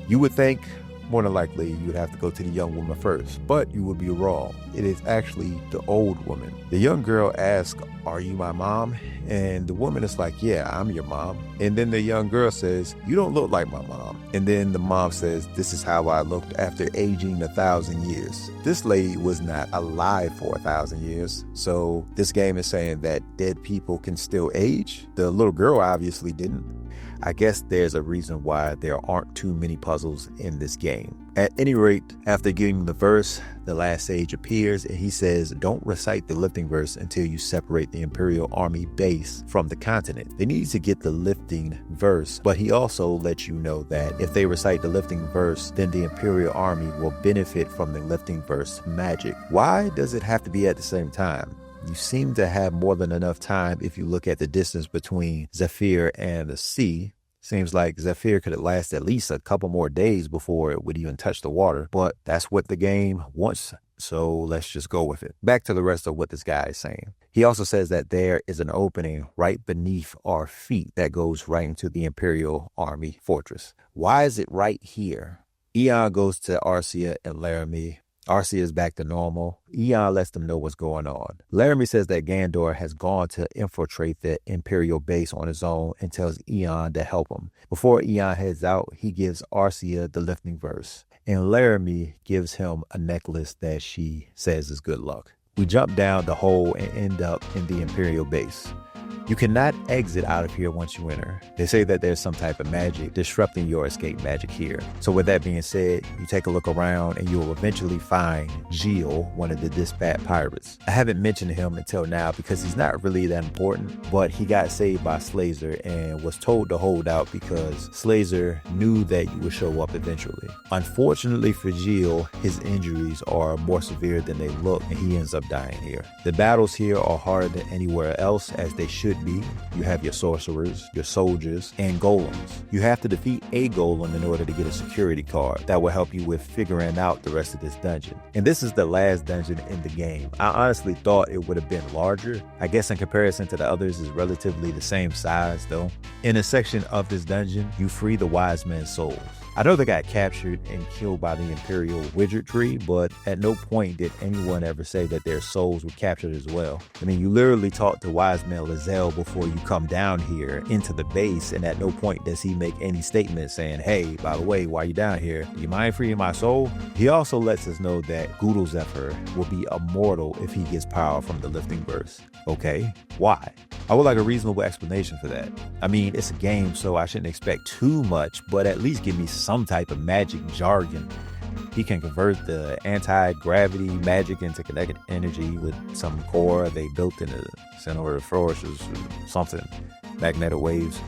You would think, more than likely, you would have to go to the young woman first, but you would be wrong. It is actually the old woman. The young girl asks, "Are you my mom?" And the woman is like, "Yeah, I'm your mom." And then the young girl says, "You don't look like my mom." And then the mom says, "This is how I looked after aging 1,000 years. This lady was not alive for 1,000 years. So this game is saying that dead people can still age. The little girl obviously didn't. I guess there's a reason why there aren't too many puzzles in this game. At any rate, after getting the verse, the last sage appears and he says, don't recite the lifting verse until you separate the Imperial army base from the continent. They need to get the lifting verse, but he also lets you know that if they recite the lifting verse, then the Imperial army will benefit from the lifting verse magic. Why does it have to be at the same time? You seem to have more than enough time if you look at the distance between Zephyr and the sea. Seems like Zephyr could last at least a couple more days before it would even touch the water, but that's what the game wants so let's just go with it. Back to the rest of what this guy is saying. He also says that there is an opening right beneath our feet that goes right into the Imperial Army fortress. Why is it right here? Eon goes to Arcia and Laramie. Arcia is back to normal. Eon lets them know what's going on. Laramie says that Gandor has gone to infiltrate the Imperial base on his own and tells Eon to help him. Before Eon heads out, he gives Arcia the lifting verse, and Laramie gives him a necklace that she says is good luck. We jump down the hole and end up in the Imperial base. You cannot exit out of here once you enter. They say that there's some type of magic disrupting your escape magic here. So with that being said, you take a look around and you will eventually find Gilf, one of the Dispatch pirates. I haven't mentioned him until now because he's not really that important, but he got saved by Slazer and was told to hold out because Slazer knew that you would show up eventually. Unfortunately for Gilf, his injuries are more severe than they look and he ends up dying here. The battles here are harder than anywhere else, as they should be. You have your sorcerers, your soldiers, and golems. You have to defeat a golem in order to get a security card that will help you with figuring out the rest of this dungeon. And this is the last dungeon in the game. I honestly thought it would have been larger. I guess in comparison to the others, it's relatively the same size though. In a section of this dungeon, you free the wise men's souls. I know they got captured and killed by the Imperial Wizardry, but at no point did anyone ever say that their souls were captured as well. I mean, you literally talk to Wise Man Lizelle before you come down here into the base, and at no point does he make any statement saying, hey, by the way, while you're down here, do you mind freeing my soul? He also lets us know that Gude and Vangel will be immortal if he gets power from the lifting verse. Okay, why? I would like a reasonable explanation for that. I mean, it's a game, so I shouldn't expect too much, but at least give me some type of magic jargon. He can convert the anti-gravity magic into kinetic energy with some core they built in the center of the force or something, magnetic waves.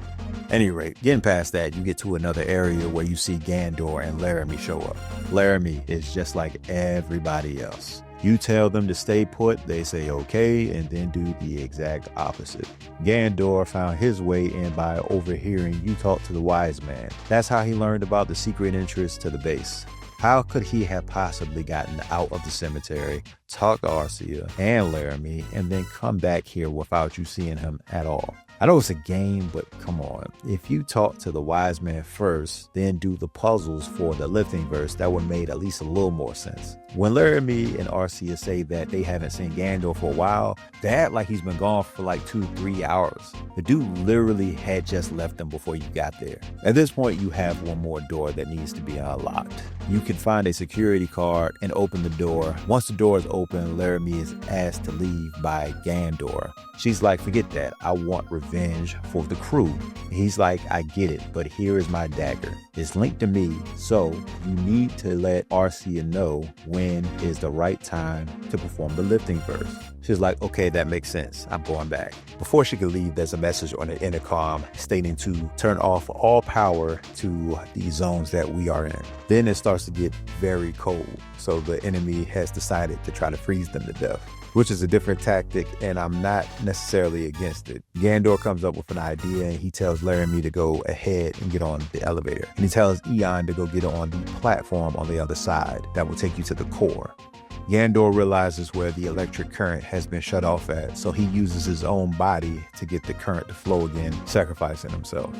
Any rate, getting past that, you get to another area where you see Gandor and Laramie show up. Laramie is just like everybody else. You tell them to stay put, they say okay, and then do the exact opposite. Gandor found his way in by overhearing you talk to the wise man. That's how he learned about the secret entrance to the base. How could he have possibly gotten out of the cemetery, talked to Arcia and Laramie, and then come back here without you seeing him at all? I know it's a game, but come on. If you talk to the wise man first, then do the puzzles for the lifting verse, that would make at least a little more sense. When Laramie and Arcia say that they haven't seen Gandor for a while, they act like he's been gone for like 2-3 hours. The dude literally had just left them before you got there. At this point, you have one more door that needs to be unlocked. You can find a security card and open the door. Once the door is open, Laramie is asked to leave by Gandor. She's like, forget that, I want revenge for the crew. He's like, I get it, but here is my dagger. It's linked to me, so you need to let Arcia know when is the right time to perform the lifting verse. She's like, okay, that makes sense. I'm going back. Before she could leave, there's a message on the intercom stating to turn off all power to the zones that we are in. Then it starts to get very cold, so the enemy has decided to try to freeze them to death, which is a different tactic, and I'm not necessarily against it. Gandor comes up with an idea, and he tells Laramie to go ahead and get on the elevator. And he tells Eon to go get on the platform on the other side that will take you to the core. Gandor realizes where the electric current has been shut off at, so he uses his own body to get the current to flow again, sacrificing himself.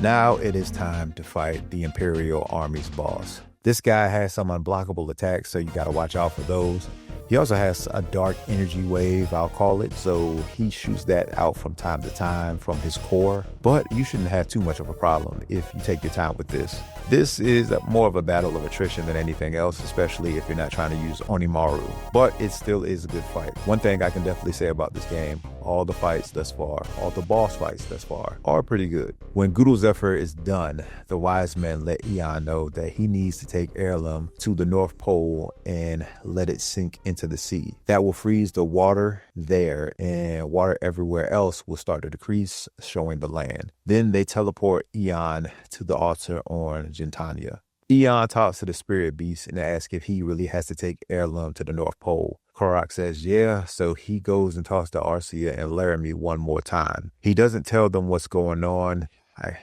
Now it is time to fight the Imperial Army's boss. This guy has some unblockable attacks, so you gotta watch out for those. He also has a dark energy wave, I'll call it, so he shoots that out from time to time from his core, but you shouldn't have too much of a problem if you take your time with this. This is more of a battle of attrition than anything else, especially if you're not trying to use Onimaru, but it still is a good fight. One thing I can definitely say about this game, all the fights thus far, all the boss fights thus far, are pretty good. When Gude and Vangel is done, the wise men let Eon know that he needs to take Heirloom to the North Pole and let it sink into the sea. That will freeze the water there, and water everywhere else will start to decrease, showing the land. Then they teleport Eon to the altar on Geltania. Eon talks to the spirit beast and asks if he really has to take Heirloom to the North Pole. Korok says yeah, so he goes and talks to Arcia and Laramie one more time. He doesn't tell them what's going on.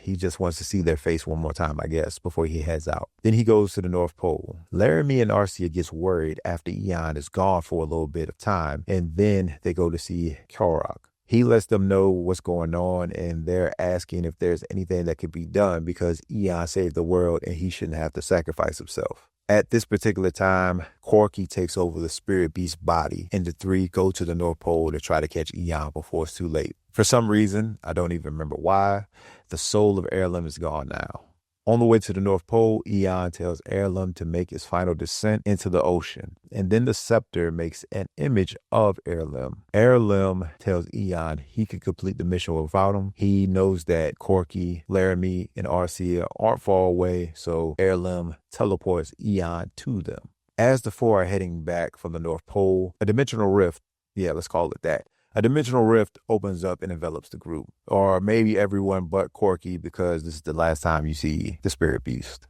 He just wants to see their face one more time, I guess, before he heads out. Then he goes to the North Pole. Laramie and Arcia gets worried after Eon is gone for a little bit of time, and then they go to see Korok. He lets them know what's going on, and they're asking if there's anything that could be done because Eon saved the world and he shouldn't have to sacrifice himself. At this particular time, Corky takes over the spirit beast's body, and the three go to the North Pole to try to catch Eon before it's too late. For some reason, I don't even remember why, the soul of Heirloom is gone now. On the way to the North Pole, Eon tells Heirloom to make his final descent into the ocean, and then the scepter makes an image of Heirloom. Heirloom tells Eon he can complete the mission without him. He knows that Corky, Laramie, and Arcia aren't far away, so Heirloom teleports Eon to them. As the four are heading back from the North Pole, a dimensional rift, let's call it that, a dimensional rift opens up and envelops the group, or maybe everyone but Corky, because this is the last time you see the spirit beast.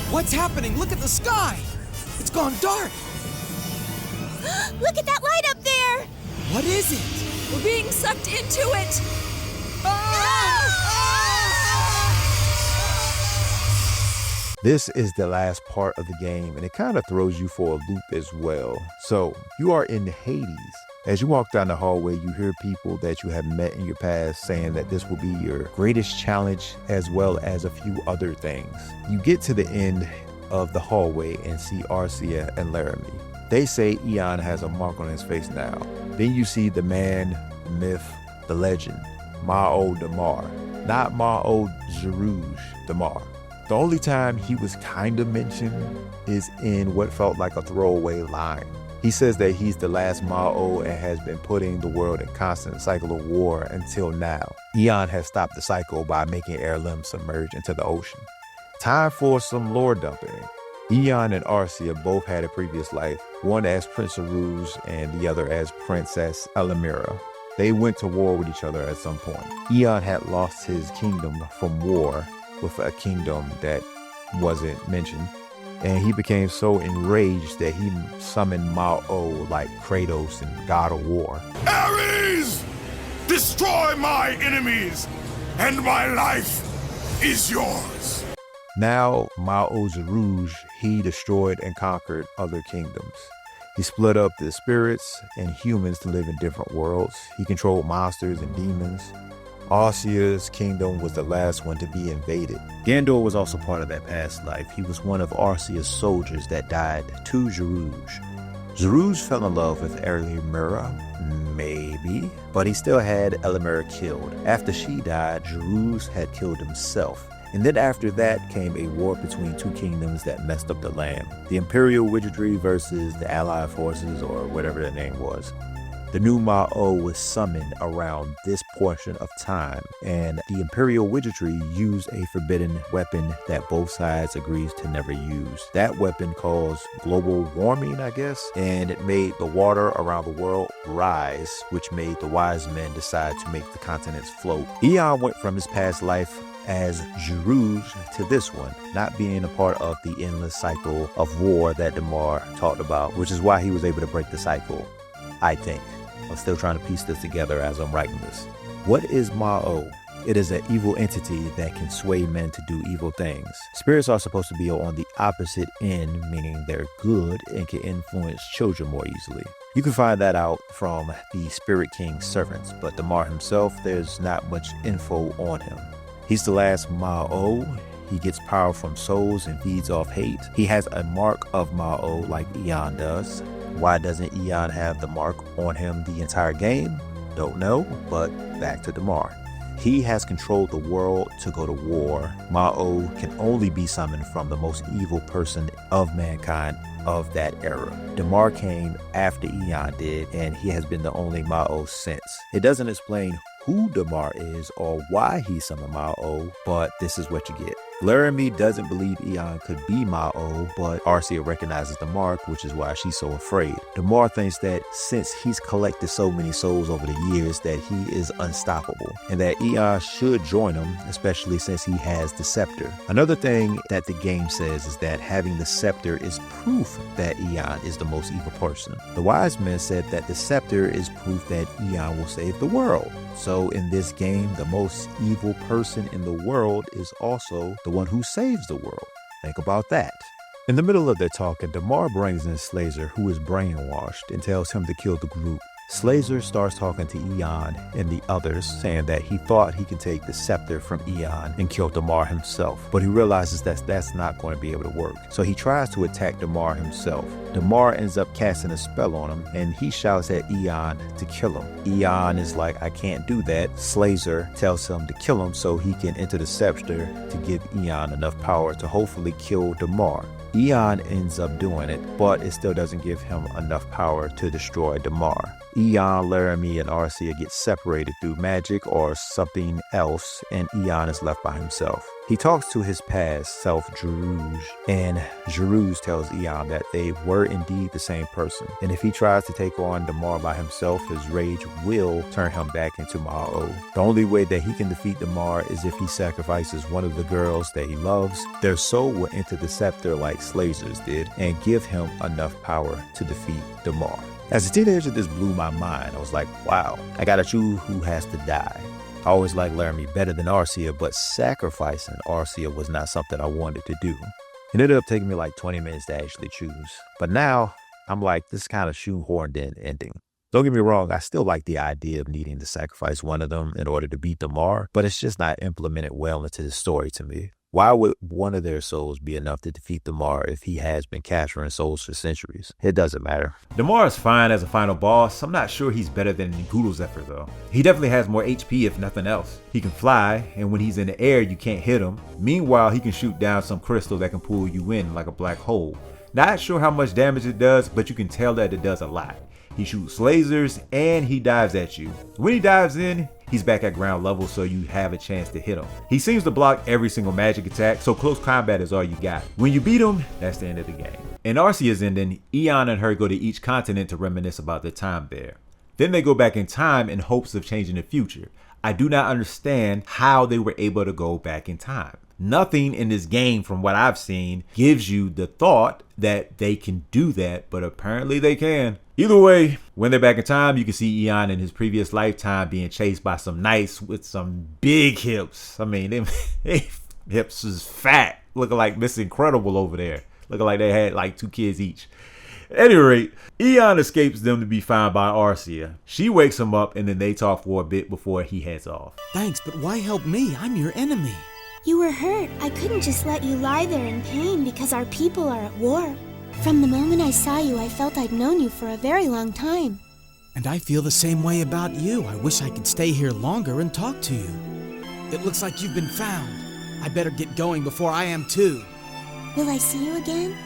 What's happening? Look at the sky! It's gone dark! Look at that light up there! What is it? We're being sucked into it! This is the last part of the game, and it kind of throws you for a loop as well. So, you are in Hades. As you walk down the hallway, you hear people that you have met in your past saying that this will be your greatest challenge, as well as a few other things. You get to the end of the hallway and see Arcia and Laramie. They say Eon has a mark on his face now. Then you see the man, the myth, the legend, Ma'o Damar, not Ma'o Zerouge Damar. The only time he was kind of mentioned is in what felt like a throwaway line. He says that he's the last Ma'o and has been putting the world in constant cycle of war until now. Eon has stopped the cycle by making Heirloom submerge into the ocean. Time for some lore dumping. Eon and Arcia both had a previous life, one as Prince of Rouge and the other as Princess Elamira. They went to war with each other at some point. Eon had lost his kingdom from war with a kingdom that wasn't mentioned, and he became so enraged that he summoned Ma'o like Kratos in God of War. Ares! Destroy my enemies, and my life is yours! Now, Ma'o Zerouge, he destroyed and conquered other kingdoms. He split up the spirits and humans to live in different worlds. He controlled monsters and demons. Arcia's kingdom was the last one to be invaded. Gandor was also part of that past life. He was one of Arcia's soldiers that died to Zerouge. Zerouge fell in love with Elamira, maybe, but he still had Elamira killed. After she died, Zerouge had killed himself. And then after that came a war between two kingdoms that messed up the land. The Imperial Wizardry versus the Allied forces, or whatever their name was. The new Ma'o was summoned around this portion of time, and the Imperial Wizardry used a forbidden weapon that both sides agrees to never use. That weapon caused global warming, I guess, and it made the water around the world rise, which made the wise men decide to make the continents float. Eon went from his past life as Zerouge to this one, not being a part of the endless cycle of war that Damar talked about, which is why he was able to break the cycle, I think. I'm still trying to piece this together as I'm writing this. What is Ma'o? It is an evil entity that can sway men to do evil things. Spirits are supposed to be on the opposite end, meaning they're good and can influence children more easily. You can find that out from the Spirit King's servants, but Damar himself, there's not much info on him. He's the last Ma'o. He gets power from souls and feeds off hate. He has a mark of Ma'o like Eon does. Why doesn't Eon have the mark on him the entire game? Don't know, but back to Damar. He has controlled the world to go to war. Ma'o can only be summoned from the most evil person of mankind of that era. Damar came after Eon did, and he has been the only Ma'o since. It doesn't explain who Damar is or why he summoned Ma'o, but this is what you get. Laramie doesn't believe Eon could be Ave-O, but Arcia recognizes the mark, which is why she's so afraid. Damar thinks that since he's collected so many souls over the years that he is unstoppable, and that Eon should join him, especially since he has the scepter. Another thing that the game says is that having the scepter is proof that Eon is the most evil person. The wise men said that the scepter is proof that Eon will save the world. So in this game, the most evil person in the world is also the one who saves the world. Think about that. In the middle of their talking, Damar brings in Slazer, who is brainwashed, and tells him to kill the group. Slazer starts talking to Eon and the others, saying that he thought he could take the scepter from Eon and kill Damar himself, but he realizes that that's not going to be able to work. So he tries to attack Damar himself. Damar ends up casting a spell on him, and he shouts at Eon to kill him. Eon is like, I can't do that. Slazer tells him to kill him so he can enter the scepter to give Eon enough power to hopefully kill Damar. Eon ends up doing it, but it still doesn't give him enough power to destroy Damar. Eon, Laramie, and Arcia get separated through magic or something else, and Eon is left by himself. He talks to his past self, Jeruj, and Jeruj tells Eon that they were indeed the same person, and if he tries to take on Damar by himself, his rage will turn him back into Ave-O. The only way that he can defeat Damar is if he sacrifices one of the girls that he loves. Their soul will enter the scepter like Slazer's did, and give him enough power to defeat Damar. As a teenager, this blew my mind. I was like, wow, I gotta choose who has to die. I always liked Laramie better than Arcia, but sacrificing Arcia was not something I wanted to do. It ended up taking me like 20 minutes to actually choose. But now, I'm like, this kind of shoehorned in ending. Don't get me wrong, I still like the idea of needing to sacrifice one of them in order to beat Damar, but it's just not implemented well into the story to me. Why would one of their souls be enough to defeat Damar if he has been capturing souls for centuries? It doesn't matter. Damar is fine as a final boss. I'm not sure he's better than Zephyr though. He definitely has more HP if nothing else. He can fly, and when he's in the air you can't hit him. Meanwhile, he can shoot down some crystal that can pull you in like a black hole. Not sure how much damage it does, but you can tell that it does a lot. He shoots lasers and he dives at you. When he dives in, he's back at ground level so you have a chance to hit him. He seems to block every single magic attack, so close combat is all you got. When you beat him, that's the end of the game. In Arcia's ending, Eon and her go to each continent to reminisce about their time there. Then they go back in time in hopes of changing the future. I do not understand how they were able to go back in time. Nothing in this game, from what I've seen, gives you the thought that they can do that, but apparently they can. Either way, when they're back in time, you can see Eon in his previous lifetime being chased by some knights with some big hips. I mean, them hips is fat, looking like Miss Incredible over there, looking like they had like 2 kids each. At any rate, Eon escapes them to be found by Arcia. She wakes him up and then they talk for a bit before he heads off. Thanks, but why help me? I'm your enemy. You were hurt. I couldn't just let you lie there in pain because our people are at war. From the moment I saw you, I felt I'd known you for a very long time. And I feel the same way about you. I wish I could stay here longer and talk to you. It looks like you've been found. I better get going before I am too. Will I see you again?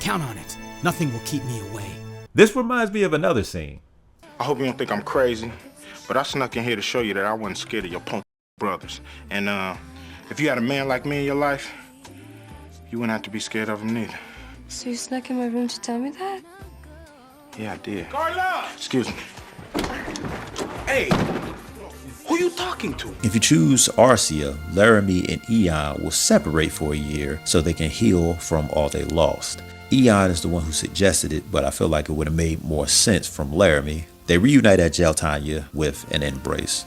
Count on it. Nothing will keep me away. This reminds me of another scene. I hope you don't think I'm crazy, but I snuck in here to show you that I wasn't scared of your punk brothers. And if you had a man like me in your life, you wouldn't have to be scared of him neither. So you snuck in my room to tell me that? Yeah, I did. Carla! Excuse me. Hey, who you talking to? If you choose Arcia, Laramie and Eon will separate for a year so they can heal from all they lost. Eon is the one who suggested it, but I feel like it would have made more sense from Laramie. They reunite at Geltania with an embrace.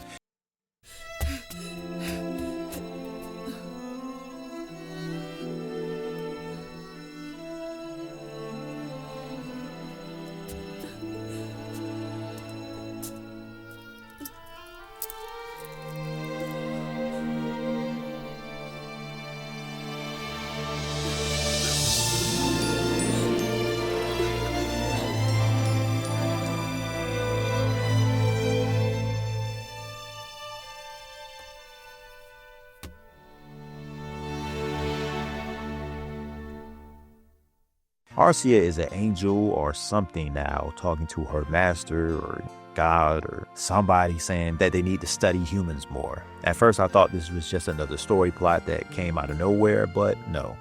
Arcia is an angel or something now, talking to her master or God or somebody saying that they need to study humans more. At first I thought this was just another story plot that came out of nowhere, but no.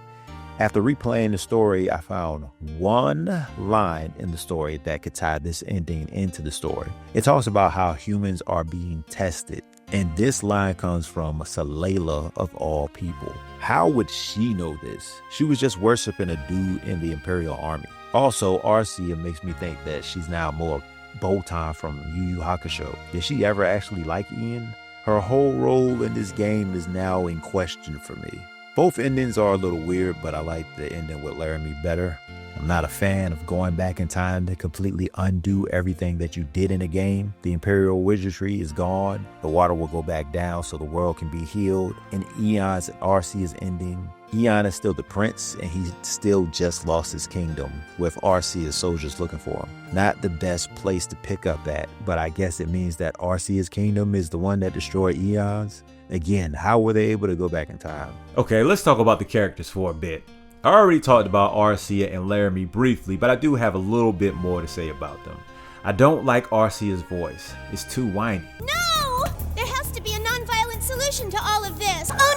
After replaying the story, I found one line in the story that could tie this ending into the story. It talks about how humans are being tested. And this line comes from Salela of all people. How would she know this? She was just worshiping a dude in the Imperial army. Also, Arcia makes me think that she's now more Botan from Yu Yu Hakusho. Did she ever actually like Ian? Her whole role in this game is now in question for me. Both endings are a little weird, but I like the ending with Laramie better. I'm not a fan of going back in time to completely undo everything that you did in a game. The Imperial Wizardry is gone. The water will go back down so the world can be healed. In Eon's and Arcia's ending, Eon is still the prince and he still just lost his kingdom with Arcia's soldiers looking for him. Not the best place to pick up at, but I guess it means that Arcia's kingdom is the one that destroyed Eon's. Again, how were they able to go back in time? Okay, let's talk about the characters for a bit. I already talked about Arcia and Laramie briefly, but I do have a little bit more to say about them. I don't like Arcia's voice. It's too whiny. No! There has to be a non-violent solution to all of this. Oh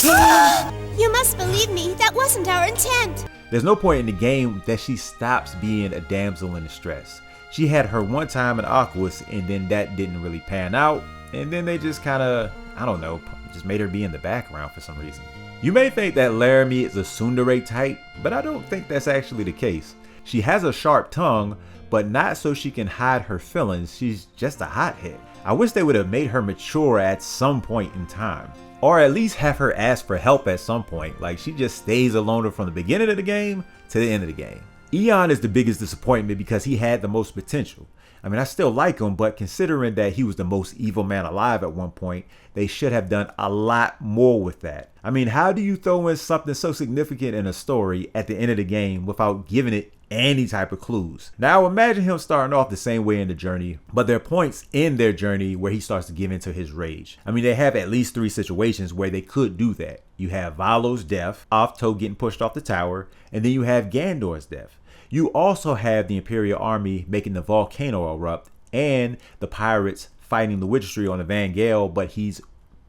no! You must believe me, that wasn't our intent. There's no point in the game that she stops being a damsel in distress. She had her one time in Aquas and then that didn't really pan out. And then they just kind of, I don't know, just made her be in the background for some reason. You may think that Laramie is a tsundere type, but I don't think that's actually the case. She has a sharp tongue, but not so she can hide her feelings. She's just a hothead. I wish they would have made her mature at some point in time. Or at least have her ask for help at some point. Like she just stays a loner from the beginning of the game to the end of the game. Eon is the biggest disappointment because he had the most potential. I mean, I still like him, but considering that he was the most evil man alive at one point, they should have done a lot more with that. I mean, how do you throw in something so significant in a story at the end of the game without giving it any type of clues? Now imagine him starting off the same way in the journey, but there are points in their journey where he starts to give into his rage. I mean, they have at least 3 situations where they could do that. You have Valo's death, Ave-O getting pushed off the tower, and then you have Gandor's death. You also have the Imperial army making the volcano erupt and the pirates fighting the Wizardry on the Vangel, but he's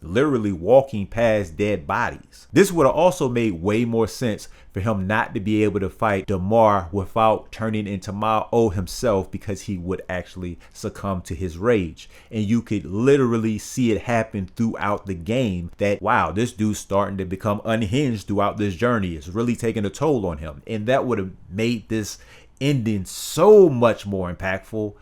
literally walking past dead bodies. This would have also made way more sense for him not to be able to fight Damar without turning into Ave-O himself, because he would actually succumb to his rage. And you could literally see it happen throughout the game that, wow, this dude's starting to become unhinged throughout this journey. It's really taking a toll on him. And that would have made this ending so much more impactful,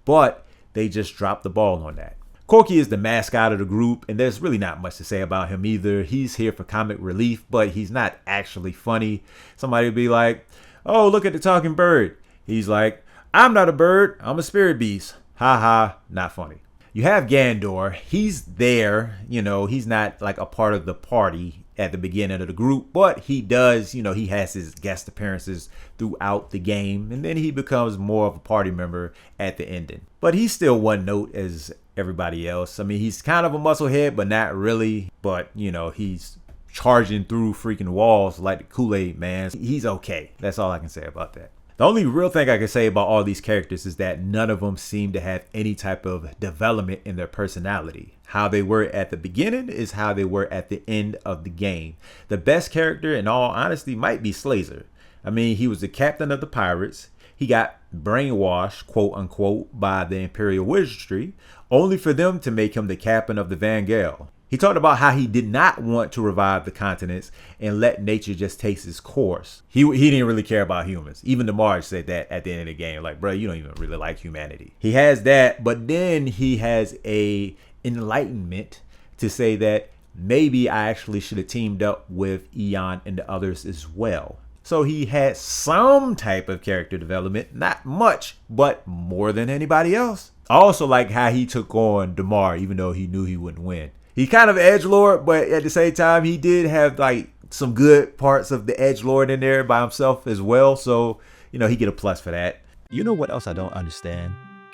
but they just dropped the ball on that. Corky is the mascot of the group, and there's really not much to say about him either. He's here for comic relief, but he's not actually funny. Somebody would be like, oh, look at the talking bird. He's like, I'm not a bird, I'm a spirit beast. Ha ha, not funny. You have Gandor. He's there, you know, he's not like a part of the party at the beginning of the group, but he does, you know, he has his guest appearances throughout the game, and then he becomes more of a party member at the ending. But he's still one note as everybody else. I mean, he's kind of a musclehead, but not really. But, you know, he's charging through freaking walls like the Kool-Aid man. He's okay. That's all I can say about that. The only real thing I can say about all these characters is that none of them seem to have any type of development in their personality. How they were at the beginning is how they were at the end of the game. The best character, in all honesty, might be Slazer. I mean, he was the captain of the pirates. He got brainwashed, quote unquote, by the Imperial Wizardry, only for them to make him the captain of the Vangel. He talked about how he did not want to revive the continents and let nature just take its course. He didn't really care about humans. Even Damar said that at the end of the game. Like, bro, you don't even really like humanity. He has that, but then he has a enlightenment to say that maybe I actually should have teamed up with Eon and the others as well. So he had some type of character development, not much, but more than anybody else. I also like how he took on Damar, even though he knew he wouldn't win. He kind of edgelord, but at the same time, he did have like some good parts of the edgelord in there by himself as well. So, you know, he get a plus for that. You know what else I don't understand?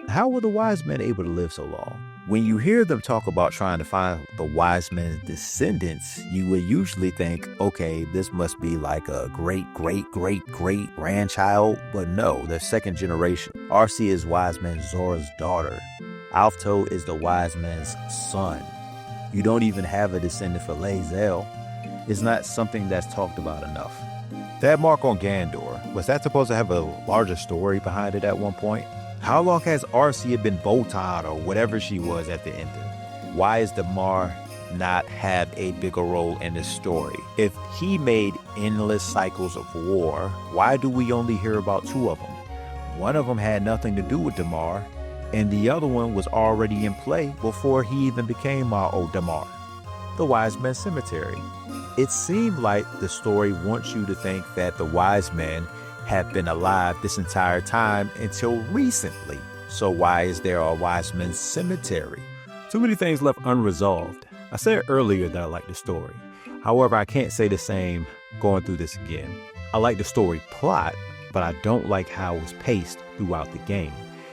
How were the wise men able to live so long? When you hear them talk about trying to find the wise men's descendants, you would usually think, okay, this must be like a great grandchild, but no, they're second generation. Arcee is wise man Zora's daughter. Ave-O is the wise man's son. You don't even have a descendant for Lae'zel. It's not something that's talked about enough. That mark on Gandor, was that supposed to have a larger story behind it at one point? How long has Arcee been Votan or whatever she was at the end? Why is Damar not have a bigger role in this story? If he made endless cycles of war, why do we only hear about 2 of them? One of them had nothing to do with Damar, and the other one was already in play before he even became Damar. The Wise Men's Cemetery. It seemed like the story wants you to think that the wise men have been alive this entire time until recently. So why is there a wise men's cemetery? Too many things left unresolved. I said earlier that I like the story. However, I can't say the same going through this again. I like the story plot, but I don't like how it was paced throughout the game.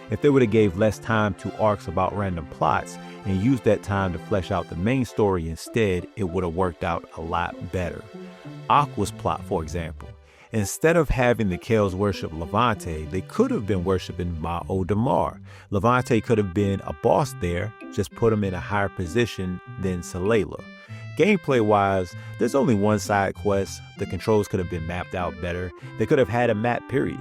If they would have gave less time to arcs about random plots and used that time to flesh out the main story instead, it would have worked out a lot better. Aquas plot, for example. Instead of having the Kells worship Levante, they could have been worshiping Damar. Levante could have been a boss there, just put him in a higher position than Salela. Gameplay wise, there's only one side quest. The controls could have been mapped out better. They could have had a map, period.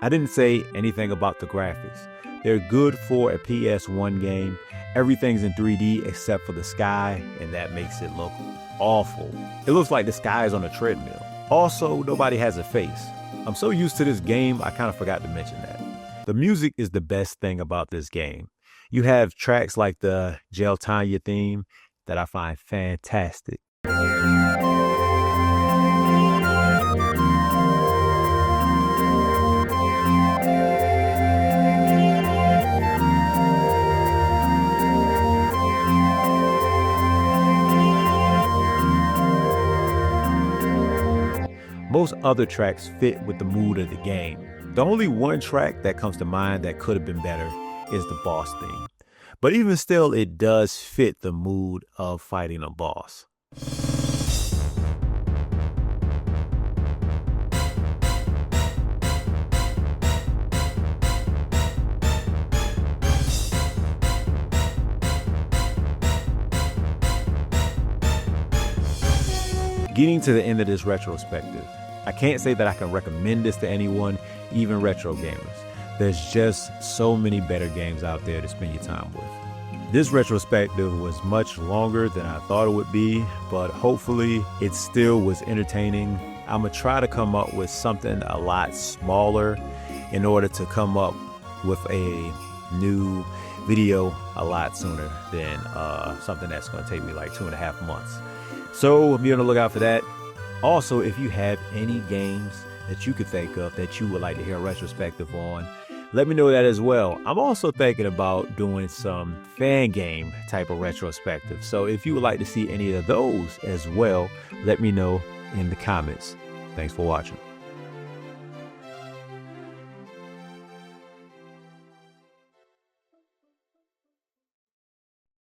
I didn't say anything about the graphics. They're good for a PS1 game. Everything's in 3D except for the sky, and that makes it look awful. It looks like the sky is on a treadmill. Also, nobody has a face. I'm so used to this game, I kind of forgot to mention that. The music is the best thing about this game. You have tracks like the Geltania theme that I find fantastic. Most other tracks fit with the mood of the game. The only one track that comes to mind that could have been better is the boss theme. But even still, it does fit the mood of fighting a boss. Getting to the end of this retrospective, I can't say that I can recommend this to anyone, even retro gamers. There's just so many better games out there to spend your time with. This retrospective was much longer than I thought it would be, but hopefully it still was entertaining. I'm gonna try to come up with something a lot smaller in order to come up with a new video a lot sooner than something that's gonna take me like 2.5 months. So be on the lookout for that. Also, if you have any games that you could think of that you would like to hear a retrospective on, let me know that as well. I'm also thinking about doing some fan game type of retrospective. So if you would like to see any of those as well, let me know in the comments. Thanks for watching.